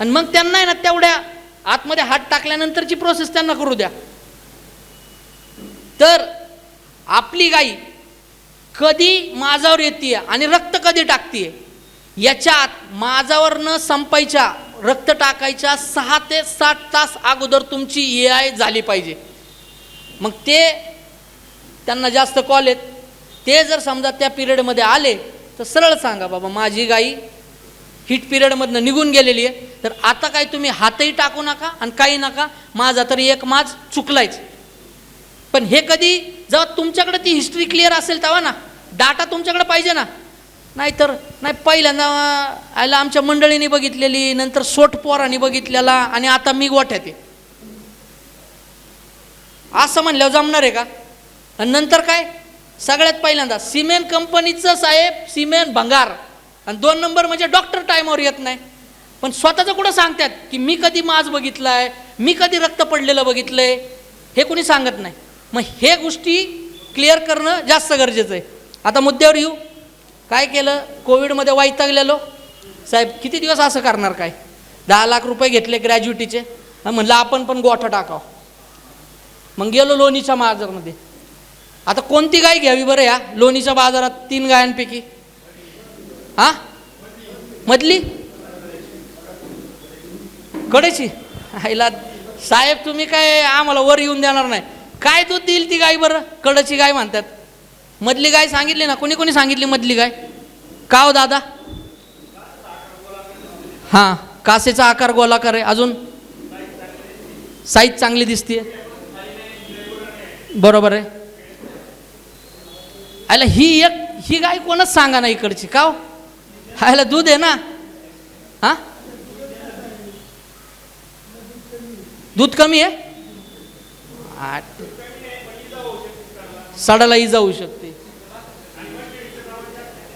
आणि मग त्यांना आहे ना तेवढ्या आतमध्ये हात टाकल्यानंतरची प्रोसेस त्यांना करू द्या. तर आपली गाई कधी माझावर येते आणि रक्त कधी टाकते, याच्यात माझावर न संपायच्या, रक्त टाकायच्या 6 ते 7 तास अगोदर तुमची AI झाली पाहिजे. मग ते त्यांना जास्त कॉल आहेत, ते जर समजा त्या पिरियडमध्ये आले तर सरळ सांगा, बाबा माझी गाई हिट पिरियडमधनं निघून गेलेली आहे, तर आता काय तुम्ही हातही टाकू नका आणि काही नका, माझा तरी एक माज चुकलायच. पण हे कधी जेव्हा तुमच्याकडे ती हिस्ट्री क्लिअर असेल तेव्हा ना, डाटा तुमच्याकडे पाहिजे ना. नाहीतर नाही, पहिल्यांदा आयला आमच्या मंडळीने बघितलेली, नंतर सोट पोरांनी बघितलेला, आणि आता मी गोठ्यात आहे असं म्हणल्यावर जमणार आहे का? आणि नंतर काय, सगळ्यात पहिल्यांदा सिमेंट कंपनीचं साहेब सिमेंट भंगार, आणि 2 नंबर म्हणजे डॉक्टर टायमावर येत नाही. पण स्वतःचं कुठं सांगतात की मी कधी माज बघितलाय, मी कधी रक्त पडलेलं बघितलंय, हे कुणी सांगत नाही. मग हे गोष्टी क्लिअर करणं जास्त गरजेचं आहे. आता मुद्द्यावर येऊ. काय केलं, कोविडमध्ये वैतागलेलो साहेब, किती दिवस असं करणार, काय 10 लाख रुपये घेतले ग्रॅज्युटीचे, म्हणलं आपण पण गोठा टाकावं. मग गेलो लोणीच्या बाजारामध्ये. आता कोणती गाय घ्यावी बरं या लोणीच्या बाजारात 3 गायांपैकी? हा, मधली कडेची? आईला साहेब तुम्ही काय आम्हाला वर येऊन देणार नाही. काय दूध देईल ती गाय बरं? कडची गाय म्हणतात. मधली गाय सांगितली ना, कोणी कोणी सांगितली मधली गाय? का हो दादा? हां, कासेचा आकार गोलाकार आहे. अजून साईज चांगली दिसते, बरोबर आहे. आयला ही गाय कोणच सांगा ना इकडची, का हो? आयला दूध आहे ना. हां, दूध कमी आहे, सडाला इजा होऊ शकते.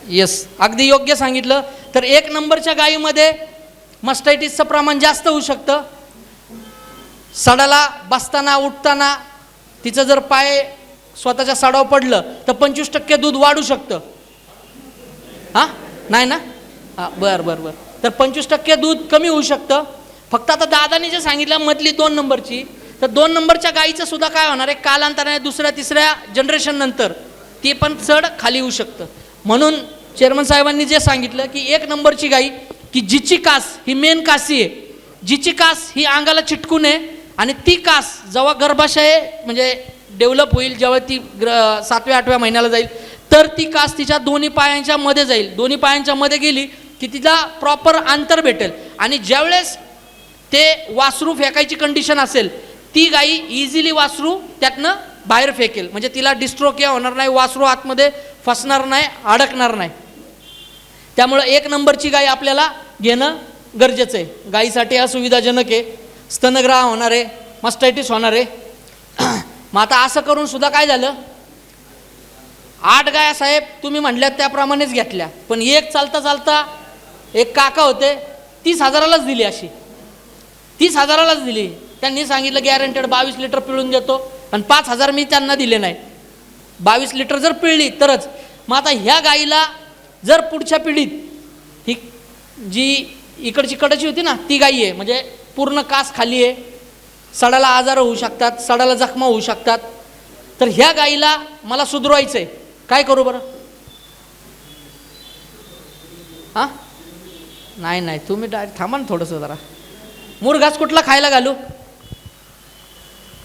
येस, अगदी योग्य सांगितलं. तर 1 नंबरच्या गायीमध्ये मस्टायटिसचं प्रमाण जास्त होऊ शकतं. सडाला बसताना उठताना तिचं जर पाय स्वतःच्या सडावर पडलं तर 25% दूध वाढू शकतं. हां, नाही ना? हां, बरं. तर 25% दूध कमी होऊ शकतं. फक्त आता दादाने जे सांगितलं मधली 2 नंबरची, तर 2 नंबरच्या गायीचं सुद्धा काय होणार आहे, कालांतराने 2ऱ्या-3ऱ्या जनरेशन नंतर ते पण चढ खाली होऊ शकतं. म्हणून चेअरमन साहेबांनी जे सांगितलं की 1 नंबरची गाई की जिची कास ही मेन कासी आहे, जिची कास ही अंगाला चिटकून आहे, आणि ती कास जेव्हा गर्भाशय म्हणजे डेव्हलप होईल, जेव्हा ती 7व्या-8व्या महिन्याला जाईल, तर ती कास तिच्या दोन्ही पायांच्या मध्ये जाईल. दोन्ही पायांच्या मध्ये गेली की तिला प्रॉपर अंतर भेटेल, आणि ज्यावेळेस ते वासरू फेकायची कंडिशन असेल, ती गाई इझिली वासरू त्यातनं बाहेर फेकेल. म्हणजे तिला डिस्ट्रोकिया होणार नाही, वासरू आतमध्ये फसणार नाही, अडकणार नाही. त्यामुळं 1 नंबरची गाय आपल्याला घेणं गरजेचं आहे. गायीसाठी असुविधाजनक आहे, स्तनग्रह होणार आहे, मस्टायटिस होणार आहे. मग आता असं करून सुद्धा काय झालं, 8 गाया साहेब तुम्ही म्हटल्यात त्याप्रमाणेच घेतल्या, पण एक चालता चालता एक काका होते 30,000लाच दिली. अशी 30,000लाच दिली. त्यांनी सांगितलं गॅरंटेड 22 लिटर पिळून देतो, आणि 5,000 मी त्यांना दिले नाही. 22 लिटर जर पिळली तरच. मग आता ह्या गाईला जर पुढच्या पिढीत ही जी इकडची कडची होती ना ती गाई आहे, म्हणजे पूर्ण कास खाली आहे, सडाला आजार होऊ शकतात, सडाला जखमा होऊ शकतात, तर ह्या गाईला मला सुधरवायचं आहे. काय करू बरं? हां, नाही तुम्ही डायरेक्ट थांबा ना थोडंसं जरा. मुरघास कुठला खायला घालू?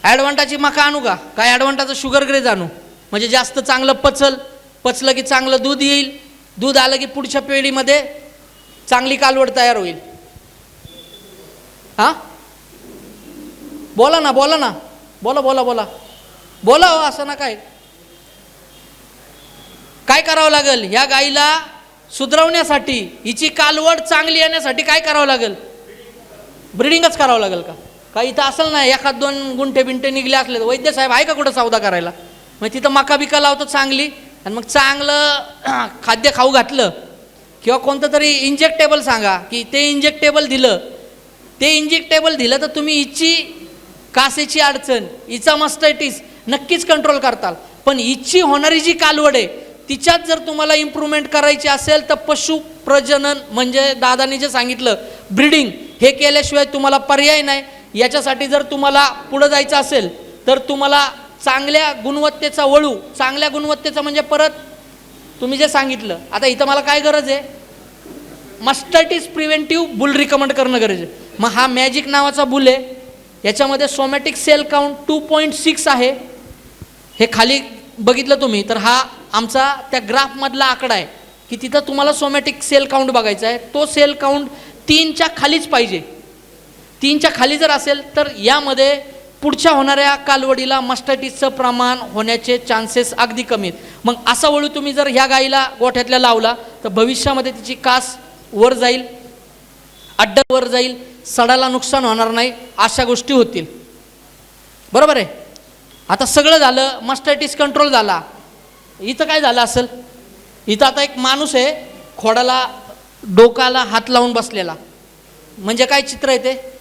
ॲडव्हान्टाची मका आणू का? काय ॲडव्हान्टाचं शुगर ग्रेज आणू, म्हणजे जास्त चांगलं पचलं की चांगलं दूध येईल, दूध आलं की पुढच्या पिढीमध्ये चांगली कालवड तयार होईल. हां, बोला ना बोला हो, असं ना. काय करावं लागेल ह्या गाईला सुधरवण्यासाठी, हिची कालवड चांगली येण्यासाठी काय करावं लागेल? ब्रिडिंगच करावं लागेल का? काही इथं असेल ना, 1-2 गुंठे बिंटे निघले असले तर वैद्य साहेब आहे का कुठं सौदा करायला? मग तिथं मका बिका लावतो चांगली, आणि मग चांगलं खाद्य खाऊ घातलं, किंवा कोणतं तरी इंजेक्टेबल सांगा की ते इंजेक्टेबल दिलं तर तुम्ही हिची कासेची अडचण, हिचा मस्टायटिस नक्कीच कंट्रोल करताल. पण हिची होणारी जी कालवड आहे तिच्यात जर तुम्हाला इम्प्रूव्हमेंट करायची असेल तर पशु प्रजनन म्हणजे दादानी जे सांगितलं ब्रीडिंग, हे केल्याशिवाय तुम्हाला पर्याय नाही. याच्यासाठी जर तुम्हाला पुढं जायचं असेल तर तुम्हाला चांगल्या गुणवत्तेचा वळू, चांगल्या गुणवत्तेचा म्हणजे परत तुम्ही जे सांगितलं. आता इथं मला काय गरज आहे, मस्टायटिस प्रिव्हेंटिव्ह बुल रिकमेंड करणं गरजेचं आहे. मग हा मॅजिक नावाचा बुल आहे, याच्यामध्ये सोमॅटिक सेल काउंट 2.6 आहे. हे खाली बघितलं तुम्ही तर हा आमचा त्या ग्राफमधला आकडा आहे की तिथं तुम्हाला सोमॅटिक सेल काउंट बघायचा आहे. तो सेल काउंट 3च्या खालीच पाहिजे. 3च्या खाली जर असेल तर यामध्ये पुढच्या होणाऱ्या कालवडीला मास्टायटिसचं प्रमाण होण्याचे चान्सेस अगदी कमी आहेत. मग असा वळू तुम्ही जर ह्या गाईला गोठ्यातल्या लावला तर भविष्यामध्ये तिची कास वर जाईल, अड्डा वर जाईल, सडाला नुकसान होणार नाही, अशा गोष्टी होतील. बरोबर आहे. आता सगळं झालं, मास्टायटिस कंट्रोल झाला. इथं काय झालं असेल? इथं आता एक माणूस आहे, खोडाला डोकाला हात लावून बसलेला. म्हणजे काय चित्र आहे ते?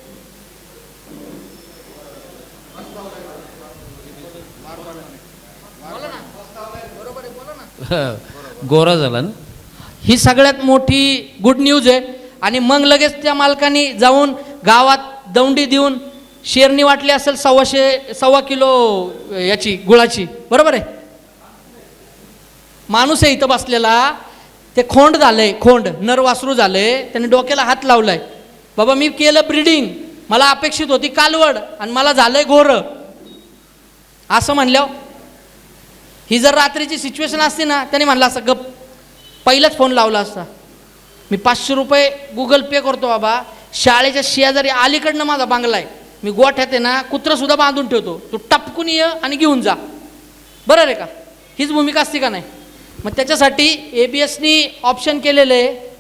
गोरा झाला ना. ही सगळ्यात मोठी गुड न्यूज आहे. आणि मग लगेच त्या मालकाने जाऊन गावात दौंडी देऊन शेरणी वाटली असेल 1.25 किलो याची गुळाची. बरोबर आहे. माणूस आहे इथं बसलेला, ते खोंड झालंय, खोंड नर वासरू झालंय, त्याने डोक्याला हात लावलाय. बाबा मी केलं ब्रीडिंग, मला अपेक्षित होती कालवड आणि मला झालंय घोरं. असं म्हणल्यावर ही जर रात्रीची सिच्युएशन असती ना, त्याने म्हणलं असं गप, पहिलाच फोन लावला असता. मी 500 रुपये गुगल पे करतो बाबा, शाळेच्या शेजारी अलीकडनं माझा बांगला आहे, मी गोठ्यात आहे ना कुत्रंसुद्धा बांधून ठेवतो, तू टपकून ये आणि घेऊन जा. बरं रे का? हीच भूमिका असते का नाही? मग त्याच्यासाठी ABSनी ऑप्शन केलेलं आहे,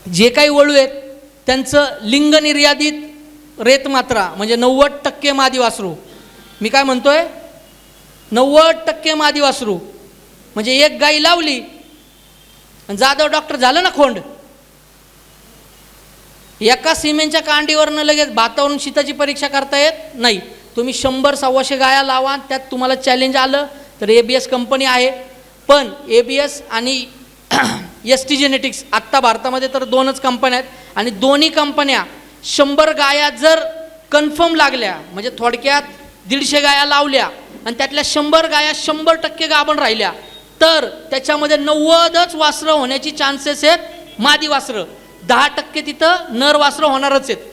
जे काही वळू आहेत त्यांचं लिंग निर्यादित रेत मात्रा म्हणजे 90% मादी वासरू. मी काय म्हणतोय? 90% मादी वासरू. म्हणजे एक गाई लावली आणि जाधव डॉक्टर झालं ना खोंड, एका सिमेंटच्या कांडीवरनं लगेच भातावरून शीताची परीक्षा करता येत नाही. तुम्ही 100-125 गाया लावा, त्यात तुम्हाला चॅलेंज आलं तर ABS कंपनी आहे. पण ABS आणि ST जेनेटिक्स आत्ता भारतामध्ये तर 2च कंपन्या आहेत आणि दोन्ही कंपन्या 100 गाया जर कन्फर्म लागल्या, म्हणजे थोडक्यात 150 गाया लावल्या आणि त्यातल्या 100 गाया 100% गाभण राहिल्या, तर त्याच्यामध्ये 90च वासरं होण्याची चान्सेस आहेत मादी वासरं. 10% तिथं नर वासरं होणारच आहेत.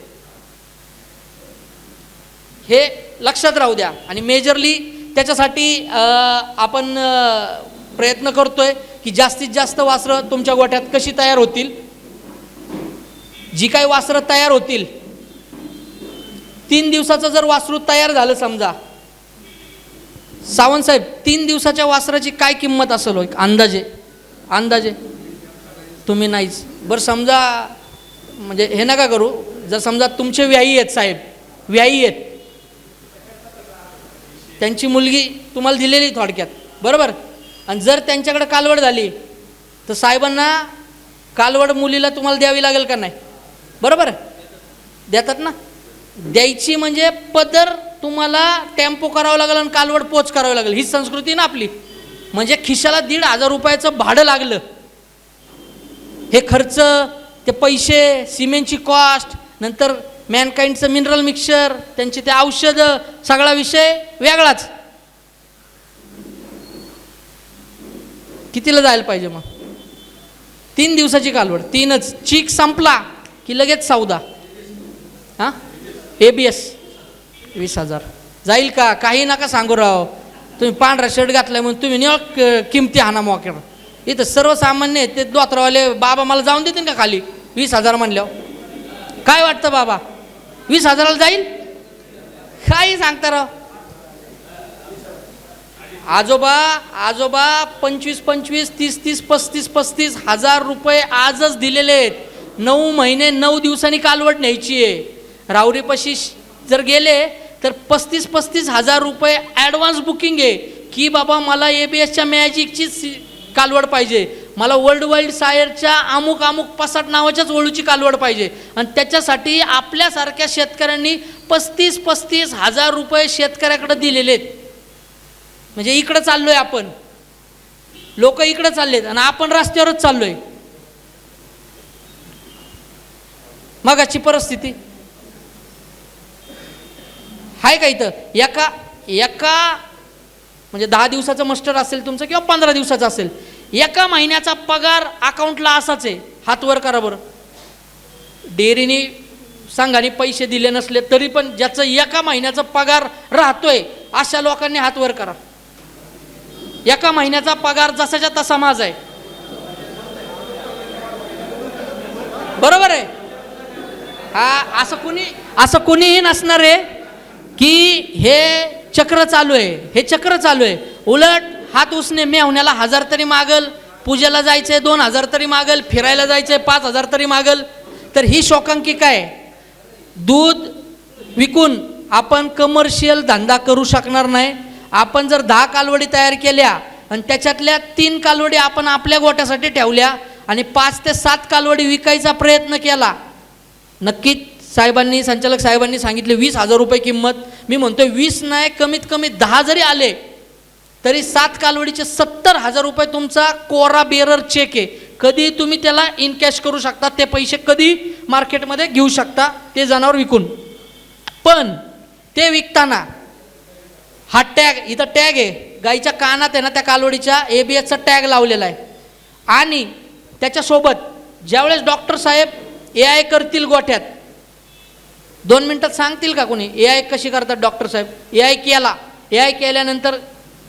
हे लक्षात राहू द्या. आणि मेजरली त्याच्यासाठी आपण प्रयत्न करतोय की जास्तीत जास्त वासरं तुमच्या गोठ्यात कशी तयार होतील. जी काही वासरं तयार होतील, 3 दिवसाचं जर वासरू तयार झालं समजा, सावंत साहेब 3 दिवसाच्या वासराची काय किंमत असेल? एक अंदाजे तुम्ही नाहीच. बरं समजा, म्हणजे हे नका करू, जर समजा तुमचे व्याही आहेत साहेब, व्याही आहेत, त्यांची मुलगी तुम्हाला दिलेली थोडक्यात, बरोबर, आणि जर त्यांच्याकडे कालवड झाली तर साहेबांना कालवड मुलीला तुम्हाला द्यावी लागेल का नाही? बरोबर देतात ना. द्यायची म्हणजे पदर तुम्हाला टेम्पो करावं लागेल आणि कालवड पोच करावं लागेल. ही संस्कृती ना आपली. म्हणजे खिशाला 1,500 रुपयाचं भाडं लागलं. हे खर्च, ते पैसे, सिमेंटची कॉस्ट, नंतर मॅनकाइंडचं मिनरल मिक्सचर, त्यांची ते औषधं, सगळा विषय वेगळाच. कितीला जायला पाहिजे मग? 3 दिवसाची कालवड, 3च. चीक संपला की लगेच सौदा. हां, ABS 20,000 जाईल का? काही नका सांगू राव. तुम्ही पांढरा शर्ट घातलाय म्हणून तुम्ही निवळ किमती हाना मॉकेट. इथं सर्वसामान्य आहेत ते दोतरावाले बाबा मला जाऊन देतील का खाली? 20,000 म्हणल्यावर काय वाटतं बाबा? 20,000ला जाईल? काही सांगता राव. आजोबा 25-25, 30-30, 35-35 हजार रुपये आजच दिलेले आहेत. 9 महिने 9 दिवसांनी कालवड न्यायची आहे. रावरीपाशी जर गेले तर 35-35 हजार रुपये ॲडव्हान्स बुकिंग आहे की बाबा मला ABSच्या मॅजिकचीच कालवड पाहिजे, मला वर्ल्ड वाईड सायरच्या अमुक पसाट नावाच्याच वळूची कालवड पाहिजे. आणि त्याच्यासाठी आपल्यासारख्या शेतकऱ्यांनी 35-35 हजार रुपये शेतकऱ्याकडे दिलेले आहेत. म्हणजे इकडं चाललोय आपण, लोक इकडं चाललेत आणि आपण रस्त्यावरच चाललोय. मगाची परिस्थिती आहे का इथं? एका म्हणजे 10 दिवसाचं मस्टर असेल तुमचं किंवा 15 दिवसाचं असेल, एका महिन्याचा पगार अकाउंटला असाच आहे. हात वर करा बरं. डेअरीने संघाने पैसे दिले नसले तरी पण ज्याचं एका महिन्याचा पगार राहतोय अशा लोकांनी हात वर करा. एका महिन्याचा पगार जसाच्या तसा माझा आहे. बरोबर आहे. हा, असं कुणीही नसणार आहे की हे चक्र चालू आहे, हे चक्र चालू आहे. उलट हात उसने मेवण्याला 1000 तरी मागल, पूजेला जायचंय 2000 तरी मागल, फिरायला जायचंय 5000 तरी मागल. तर ही शोकांकिका आहे. दूध विकून आपण कमर्शियल धंदा करू शकणार नाही. आपण जर 10 कालवडी तयार केल्या आणि त्याच्यातल्या 3 कालवडी आपण आपल्या गोट्यासाठी ठेवल्या आणि 5 ते 7 कालवडी विकायचा प्रयत्न केला, नक्कीच साहेबांनी, संचालक साहेबांनी सांगितले 20,000 रुपये किंमत. मी म्हणतोय 20 नाही, कमीत कमी 10 जरी आले तरी 7 कालवडीचे 70,000 रुपये तुमचा कोरा बेरर चेक आहे. कधी तुम्ही त्याला इन कॅश करू शकता, ते पैसे कधी मार्केटमध्ये घेऊ शकता ते जनावर विकून. पण ते विकताना हा टॅग, इथं टॅग आहे, गाईच्या कानात आहे ना त्या कालवडीच्या ABSचा टॅग लावलेला आहे. आणि त्याच्यासोबत ज्यावेळेस डॉक्टर साहेब AI करतील गोठ्यात, 2 मिनटात सांगतील का कोणी AI कशी करतात डॉक्टर साहेब? AI केल्यानंतर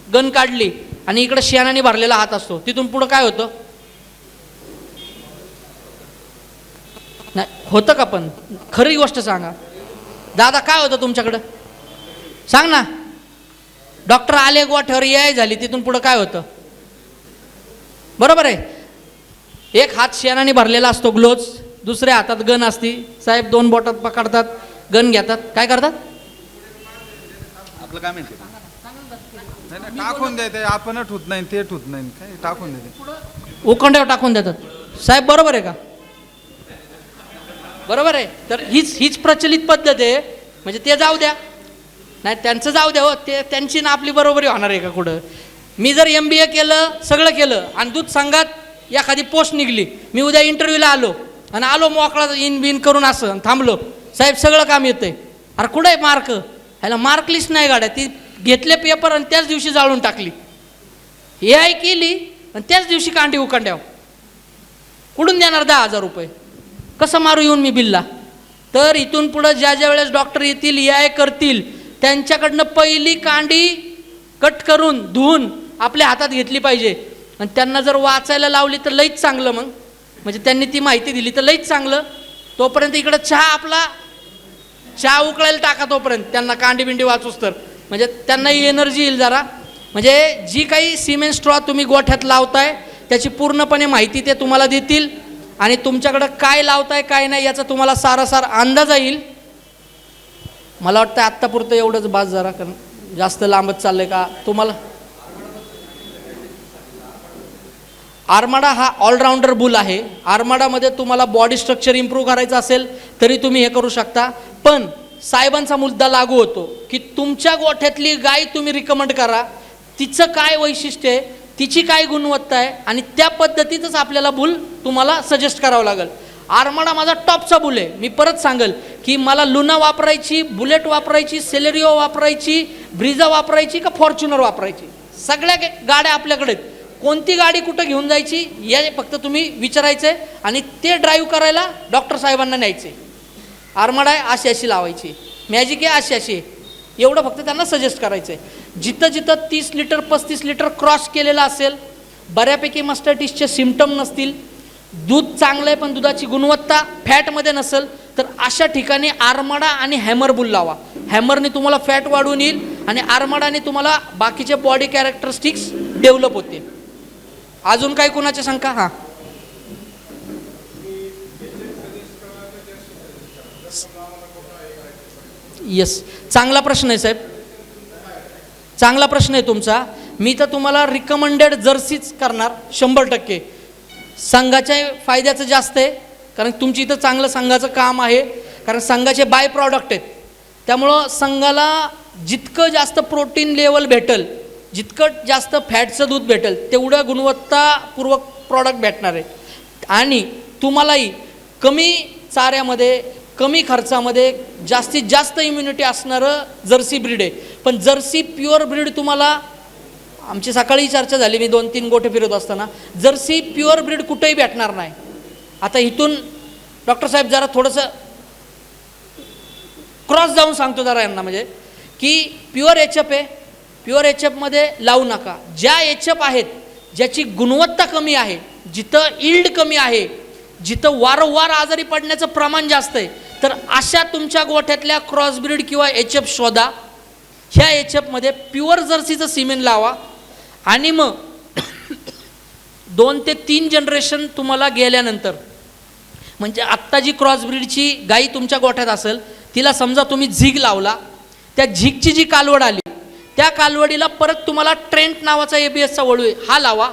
गन काढली आणि इकडे शेणाने भरलेला हात असतो, तिथून पुढं काय होतं? नाही होतं का? पण खरी गोष्ट सांगा दादा, काय होतं तुमच्याकडं? सांग ना. डॉक्टर आले गोठ्यावर, AI झाली, तिथून पुढं काय होतं? बरोबर आहे. एक हात शेणाने भरलेला असतो ग्लोव्ज, दुसऱ्या हातात गन असती. साहेब 2 बोटात पकडतात, गन घेतात, काय करतात? आपलं काय म्हणते नाही टाकून द्यायचं, आपण ठुत नाही ते ठुत नाही, काय टाकून देते, उखंड्यावर टाकून देतात. साहेब बरोबर आहे का? बरोबर आहे. तर हीच प्रचलित पद्धत आहे. म्हणजे ते जाऊ द्या, नाही त्यांचं जाऊ द्या हो, ते त्यांची ना आपली बरोबरी होणार आहे का कुठं? मी जर MBA केलं, सगळं केलं आणि दूध संघात एखादी पोस्ट निघली, मी उद्या इंटरव्ह्यूला आलो मोकळा इन बिन करून असं थांबलो, साहेब सगळं काम येतंय. अरे कुठं आहे मार्क? ह्याला मार्क लिस्ट नाही गाड्या, ती घेतले पेपर आणि त्याच दिवशी जाळून टाकली. AI केली आणि त्याच दिवशी कांडी उखंड्यावर. कुठून देणार 10,000 रुपये? कसं मारू येऊन मी बिल्ला? तर इथून पुढं ज्या वेळेस डॉक्टर येतील, AI करतील, त्यांच्याकडनं पहिली कांडी कट करून धुवून आपल्या हातात घेतली पाहिजे. आणि त्यांना जर वाचायला लावली तर लईच चांगलं. मग म्हणजे त्यांनी ती माहिती दिली तर लईच चांगलं. तोपर्यंत इकडं चहा उकळायला टाका, तोपर्यंत त्यांना कांडी बिंडी वाचूस तर, म्हणजे त्यांनाही एनर्जी येईल जरा. म्हणजे जी काही सिमेंट स्ट्रॉ तुम्ही गोठ्यात लावताय त्याची पूर्णपणे माहिती ते तुम्हाला देतील आणि तुमच्याकडं काय लावताय काय नाही याचा तुम्हाला सारासार अंदाज येईल. मला वाटतं आत्तापुरतं एवढंच बास जरा, कारण जास्त लांबच चाललंय का तुम्हाला? आर्माडा हा ऑलराऊंडर बुल आहे. आर्माडामध्ये तुम्हाला बॉडी स्ट्रक्चर इम्प्रूव्ह करायचं असेल तरी तुम्ही हे करू शकता. पण साहेबांचा मुद्दा लागू होतो की तुमच्या गोठ्यातली गाय तुम्ही रिकमेंड करा, तिचं काय वैशिष्ट्य आहे, तिची काय गुणवत्ता आहे आणि त्या पद्धतीतच आपल्याला बुल तुम्हाला सजेस्ट करावं लागेल. आर्माडा माझा टॉपचा बुल आहे. मी परत सांगेल की मला लुना वापरायची, बुलेट वापरायची, सेलेरिओ वापरायची, ब्रिझा वापरायची का फॉर्च्युनर वापरायची, सगळ्या गाड्या आपल्याकडे आहेत. कोणती गाडी कुठं घेऊन जायची या फक्त तुम्ही विचारायचं आहे आणि ते ड्राईव्ह करायला डॉक्टर साहेबांना न्यायचे. आर्माडा आहे अशी लावायची, मॅजिक आहे अशी, एवढं फक्त त्यांना सजेस्ट करायचं आहे. जिथं जिथं 30 लिटर 35 लिटर क्रॉस केलेलं असेल, बऱ्यापैकी मस्टर्टिसचे सिम्पटम नसतील, दूध चांगलं आहे पण दुधाची गुणवत्ता फॅटमध्ये नसेल, तर अशा ठिकाणी आर्माडा आणि हॅमर बुल लावा. हॅमरने तुम्हाला फॅट वाढून येईल आणि आर्माडाने तुम्हाला बाकीचे बॉडी कॅरेक्टरिस्टिक्स डेव्हलप होते. अजून काही कुणाच्या शंका? हां येस, चांगला प्रश्न आहे साहेब, चांगला प्रश्न आहे तुमचा. मी तर तुम्हाला रिकमेंडेड जर्सीच करणार 100%. संघाच्या फायद्याचं जास्त आहे कारण तुमची इथं चांगलं संघाचं काम आहे, कारण संघाचे बाय प्रॉडक्ट आहेत. त्यामुळं संघाला जितकं जास्त प्रोटीन लेवल भेटेल, जितकं जास्त फॅटचं दूध भेटेल, तेवढं गुणवत्तापूर्वक प्रॉडक्ट भेटणार आहे. आणि तुम्हालाही कमी चाऱ्यामध्ये, कमी खर्चामध्ये जास्तीत जास्त इम्युनिटी असणारं जर्सी ब्रीड आहे. पण जर्सी प्युअर ब्रीड तुम्हाला, आमची सकाळी चर्चा झाली, मी 2-3 गोठे फिरत असताना, जर्सी प्युअर ब्रीड कुठेही भेटणार नाही. आता इथून डॉक्टर साहेब जरा थोडंसं क्रॉस जाऊन सांगतो जरा यांना, म्हणजे की प्युअर एचएफ आहे, प्युअर एचएफमध्ये लावू नका. ज्या एचएफ आहेत ज्याची गुणवत्ता कमी आहे, जिथं इल्ड कमी आहे, जिथं वारंवार आजारी पडण्याचं प्रमाण जास्त आहे, तर अशा तुमच्या गोठ्यातल्या क्रॉसब्रीड किंवा HF शोधा. ह्या HFमध्ये प्युअर जर्सीचं सिमेंट लावा आणि मग 2 ते 3 जनरेशन तुम्हाला गेल्यानंतर, म्हणजे आत्ता जी क्रॉसब्रीडची गाई तुमच्या गोठ्यात असेल तिला समजा तुम्ही झिग लावला, त्या झिगची जी कालवड आली त्या कालवडीला परत तुम्हाला ट्रेंट नावाचा ABSचा वळू आहे हा लावा.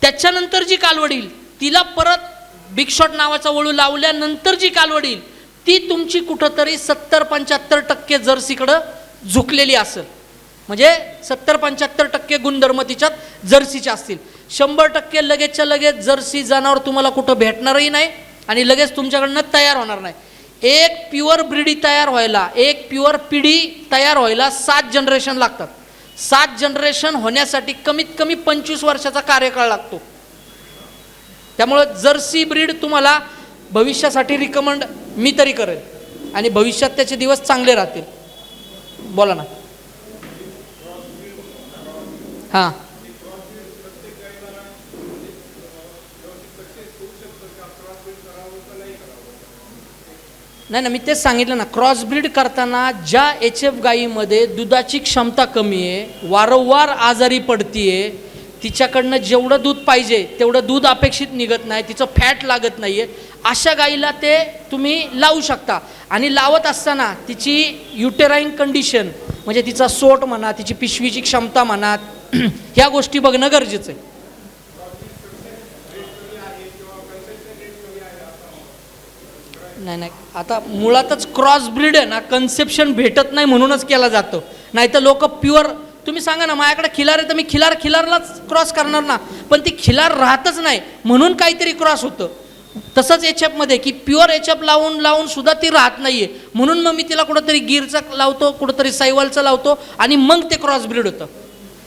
त्याच्यानंतर जी कालवड येईल तिला परत बिग शॉट नावाचा वळू लावल्यानंतर जी कालवड येईल ती तुमची कुठंतरी 70-75% जर्सीकडं झुकलेली असेल. म्हणजे 70-75% गुणधर्म तिच्यात जर्सीचे असतील. 100% लगेचच्या लगेच जर्सी जनावर तुम्हाला कुठं भेटणारही नाही आणि लगेच तुमच्याकडनं तयार होणार नाही. एक प्युअर ब्रीडी तयार व्हायला, एक प्युअर पिढी तयार व्हायला 7 जनरेशन लागतात. 7 जनरेशन होण्यासाठी कमीत कमी 25 वर्षाचा कार्यकाळ लागतो. त्यामुळं जर्सी ब्रीड तुम्हाला भविष्यासाठी रिकमेंड मी तरी करेन आणि भविष्यात त्याचे दिवस चांगले राहतील. बोला ना. हां, नाही ना, मी तेच सांगितलं ना, क्रॉसब्रीड करताना ज्या HF गाईमध्ये दुधाची क्षमता कमी आहे, वारंवार आजारी पडतीये, तिच्याकडनं जेवढं दूध पाहिजे तेवढं दूध अपेक्षित निघत नाही, तिचं फॅट लागत नाही आहे, अशा गाईला ते तुम्ही लावू शकता. आणि लावत असताना तिची युटेराईन कंडिशन म्हणजे तिचा सोट म्हणा, तिची पिशवीची क्षमता म्हणा, ह्या गोष्टी बघणं गरजेचं आहे. नाही, आता मुळातच क्रॉस ब्रीड आहे ना, कन्सेप्शन भेटत नाही म्हणूनच केला जातो. नाही तर लोक प्युअर, तुम्ही सांगा ना माझ्याकडे खिलार आहे तर मी खिलारलाच क्रॉस करणार ना, पण ती खिलार राहतच नाही म्हणून काहीतरी क्रॉस होतं. तसंच HFमध्ये की प्युअर HF लावून सुद्धा ती राहत नाही आहे, म्हणून मग मी तिला कुठंतरी गिरचा लावतो, कुठंतरी सायवालचं लावतो आणि मग ते क्रॉस ब्रीड होतं.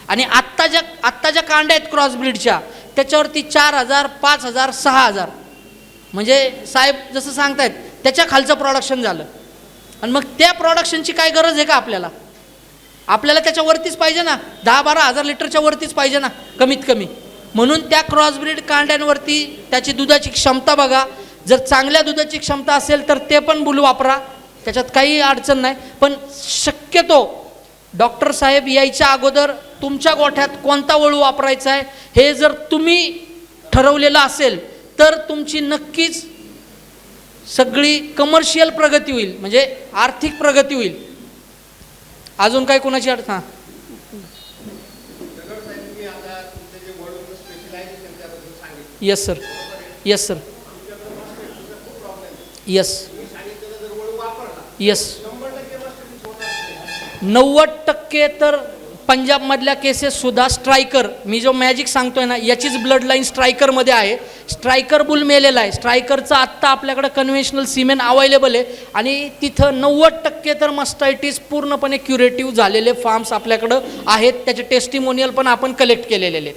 आणि आत्ता ज्या कांड्या आहेत क्रॉस ब्रीडच्या त्याच्यावरती 4,000, 5,000, 6,000 म्हणजे साहेब जसं सांगतायत त्याच्या खालचं प्रोडक्शन झालं. आणि मग त्या प्रोडक्शनची काय गरज आहे का आपल्याला त्याच्यावरतीच पाहिजे ना, 10-12 हजार लिटरच्या वरतीच पाहिजे ना कमीत कमी. म्हणून त्या क्रॉसब्रीड कांड्यांवरती त्याची दुधाची क्षमता बघा. जर चांगल्या दुधाची क्षमता असेल तर ते पण बुल वापरा, त्याच्यात काही अडचण नाही. पण शक्यतो डॉक्टर साहेब यायच्या अगोदर तुमच्या गोठ्यात कोणता वळू वापरायचा आहे हे जर तुम्ही ठरवलेलं असेल तर तुमची नक्कीच सगळी कमर्शियल प्रगती होईल, म्हणजे आर्थिक प्रगती होईल. अजून काय कोणाची अडचण? हां, yes sir, yes sir, yes yes 90% तर पंजाबमधल्या केसेससुद्धा स्ट्रायकर, मी जो मॅजिक सांगतोय ना याचीच ब्लड लाईन स्ट्रायकरमध्ये आहे. स्ट्रायकर बुल मेलेला आहे. स्ट्रायकरचं आत्ता आपल्याकडं कन्व्हेन्शनल सिमेंट अवेलेबल आहे आणि तिथं 90% तर मस्टायटीस पूर्णपणे क्युरेटिव्ह झालेले फार्म्स आपल्याकडं आहेत. त्याचे टेस्टिमोनियल पण आपण कलेक्ट केलेले आहेत.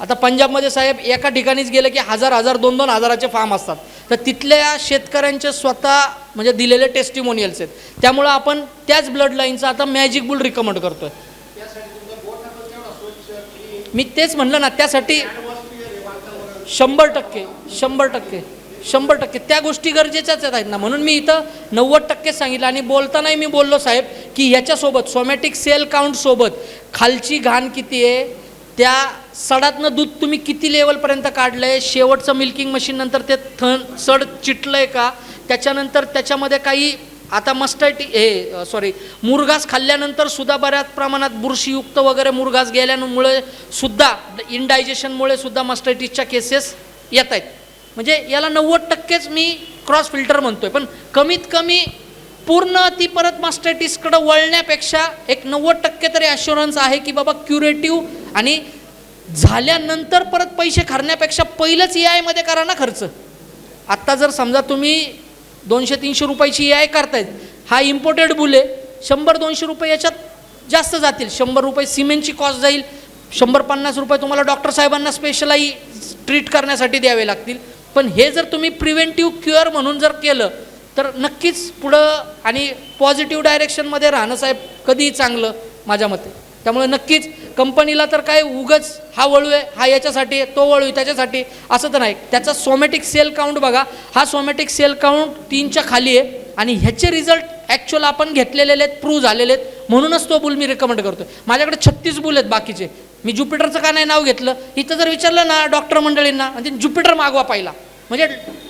आता पंजाबमध्ये साहेब एका ठिकाणीच गेलं की 1,000, 2,000 हजाराचे फार्म असतात, तर तिथल्या शेतकऱ्यांचे स्वतः म्हणजे दिलेले टेस्टिमोनियल्स आहेत. त्यामुळं आपण त्याच ब्लड लाईनचं आता मॅजिक बुल रिकमेंड करतोय. मी तेच म्हणलं ना, त्यासाठी 100% त्या गोष्टी गरजेच्याच आहेत ना, म्हणून मी इथं 90% सांगितलं. आणि बोलतानाही मी बोललो साहेब की ह्याच्यासोबत सोमॅटिक सेल काउंटसोबत खालची घाण किती आहे, त्या सडातनं दूध तुम्ही किती लेवलपर्यंत काढलं आहे, शेवटचं मिल्किंग मशीन नंतर ते सड चिटलं आहे का, त्याच्यानंतर त्याच्यामध्ये काही आता मुरघास खाल्ल्यानंतर सुद्धा बऱ्याच प्रमाणात बुरशीयुक्त वगैरे मुरघास गेल्यामुळे सुद्धा इनडायजेशनमुळे सुद्धा मस्टायटिसच्या केसेस येत आहेत. म्हणजे याला 90%च मी क्रॉस फिल्टर म्हणतोय. पण कमीत कमी पूर्ण ती परत मस्टायटिसकडं वळण्यापेक्षा एक 90% तरी ॲश्युरन्स आहे की बाबा क्युरेटिव्ह, आणि झाल्यानंतर परत पैसे खरण्यापेक्षा पहिलंच EI मध्ये करा ना खर्च. आत्ता जर समजा तुम्ही 200-300 रुपयाची EI करतायत, हा इम्पोर्टेड बुल आहे, 100-200 रुपये याच्यात जास्त जातील. 100 रुपये सिमेंटची कॉस्ट जाईल, 100-50 रुपये तुम्हाला डॉक्टर साहेबांना स्पेशलाइज ट्रीट करण्यासाठी द्यावे लागतील. पण हे जर तुम्ही प्रिव्हेंटिव्ह क्युअर म्हणून जर केलं तर नक्कीच पुढं आणि पॉझिटिव्ह डायरेक्शनमध्ये राहणं साहेब कधीही चांगलं माझ्या मते. त्यामुळे नक्कीच कंपनीला तर काय उगच हा वळू आहे, हा याच्यासाठी आहे, तो वळू आहे त्याच्यासाठी, असं तर नाही. त्याचा सोमॅटिक सेल काउंट बघा, हा सोमॅटिक सेल काउंट 3च्या खाली आहे आणि ह्याचे रिझल्ट ॲक्च्युअल आपण घेतलेले आहेत, प्रूव्ह झालेले आहेत, म्हणूनच तो बुल मी रेकमेंड करतो. माझ्याकडे 36 बुल आहेत बाकीचे. मी ज्युपिटरचं का नाही नाव घेतलं, इथं जर विचारलं ना डॉक्टर मंडळींना, म्हणजे ज्युपिटर मागवा पहिला, म्हणजे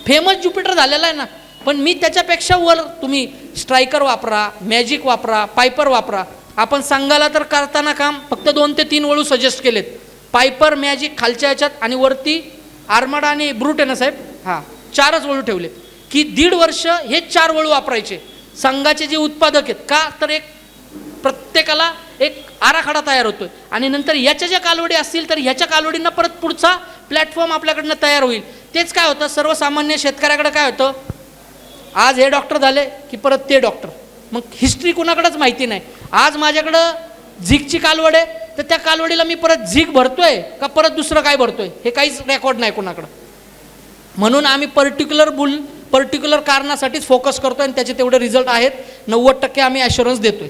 फेमस ज्युपिटर झालेला आहे ना. पण मी त्याच्यापेक्षा वर तुम्ही स्ट्रायकर वापरा, मॅजिक वापरा, पायपर वापरा. आपण संघाला तर करताना काम फक्त 2 ते 3 वळू सजेस्ट केलेत. पायपर, मॅजिक खालच्या ह्याच्यात, आणि वरती आर्माडा आणि ब्रूट आहे ना साहेब, हां 4च वळू ठेवलेत की 1.5 वर्ष हे 4 वळू वापरायचे. संघाचे जे उत्पादक आहेत का, तर एक प्रत्येकाला एक आराखडा तयार होतोय, आणि नंतर याच्या ज्या कालवडी असतील तर ह्याच्या कालवडींना परत पुढचा प्लॅटफॉर्म आपल्याकडनं तयार होईल. तेच काय होतं, सर्वसामान्य शेतकऱ्याकडे काय होतं, आज हे डॉक्टर झाले की परत ते डॉक्टर, मग हिस्ट्री कुणाकडेच माहिती नाही. आज माझ्याकडं झिगची कालवड आहे, तर त्या कालवडीला मी परत झिग भरतोय का परत दुसरं काय भरतोय हे काहीच रेकॉर्ड नाही कुणाकडं. म्हणून आम्ही पर्टिक्युलर कारणासाठीच फोकस करतोय, आणि त्याचे तेवढे रिझल्ट आहेत. 90% आम्ही ॲश्युरन्स देतोय.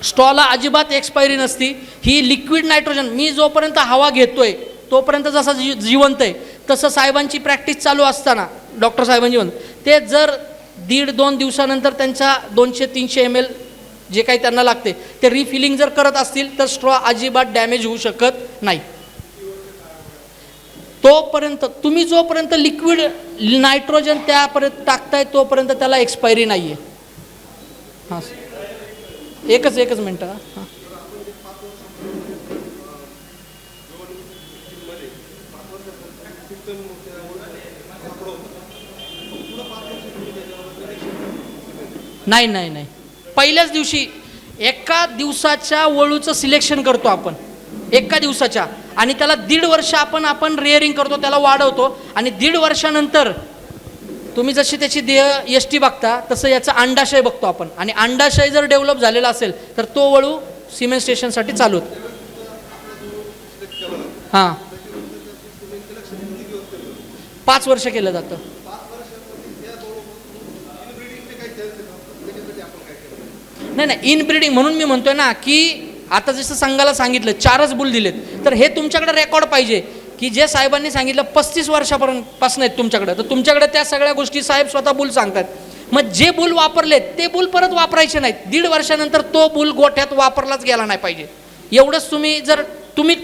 स्ट्रॉला अजिबात एक्सपायरी नसती. ही लिक्विड नायट्रोजन, मी जोपर्यंत हवा घेतोय तोपर्यंत जसा जिवंत आहे, तसं साहेबांची प्रॅक्टिस चालू असताना डॉक्टर साहेबांची ते जर 1.5-2 दिवसानंतर त्यांच्या 200-300 ml जे काही त्यांना लागते ते रिफिलिंग जर करत असतील तर स्ट्रॉ अजिबात डॅमेज होऊ शकत नाही. तोपर्यंत तुम्ही जोपर्यंत लिक्विड नायट्रोजन त्यापर्यंत टाकताय तोपर्यंत त्याला एक्सपायरी नाही आहे. हां एकच मिनटं. हां नाही पहिल्याच दिवशी एका दिवसाच्या वळूचं सिलेक्शन करतो आपण, एका दिवसाच्या, आणि त्याला 1.5 वर्ष आपण रेअरिंग करतो, त्याला वाढवतो, आणि 1.5 वर्षानंतर तुम्ही जशी त्याची देह यष्टी बघता तसं याचा अंडाशय बघतो आपण, आणि अंडाशय जर डेव्हलप झालेला असेल तर तो वळू सिमेंट स्टेशनसाठी चालू होतो. हां 5 वर्ष केलं जातं. नाही इनब्रीडिंग म्हणून मी म्हणतोय ना की आता जसं संघाला सांगितलं 4च बुल दिलेत, तर हे तुमच्याकडे रेकॉर्ड पाहिजे की जे साहेबांनी सांगितलं 35 वर्षापासून आहेत तुमच्याकडे, तर तुमच्याकडे त्या सगळ्या गोष्टी साहेब स्वतः बुल सांगतात. मग जे बुल वापरलेत ते बुल परत वापरायचे नाहीत. 1.5 वर्षानंतर तो बुल गोठ्यात वापरलाच गेला नाही पाहिजे. एवढंच तुम्ही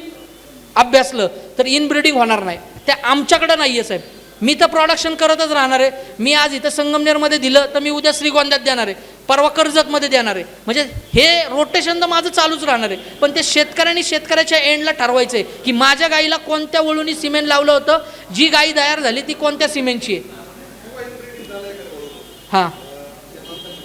अभ्यासलं तर इनब्रीडिंग होणार नाही. ते आमच्याकडे नाही आहे साहेब. मी तर प्रोडक्शन करतच राहणार आहे. मी आज इथं संगमनेरमध्ये दिलं तर मी उद्या श्रीगोंद्यात देणार आहे, परवा कर्जतमध्ये देणार आहे. म्हणजे हे रोटेशन तर माझं चालूच राहणार आहे. पण ते शेतकऱ्याच्या एंडला ठरवायचं आहे की माझ्या गाईला कोणत्या वळूनी सिमेंट लावलं होतं, जी गाई तयार झाली ती कोणत्या सिमेंटची आहे. हां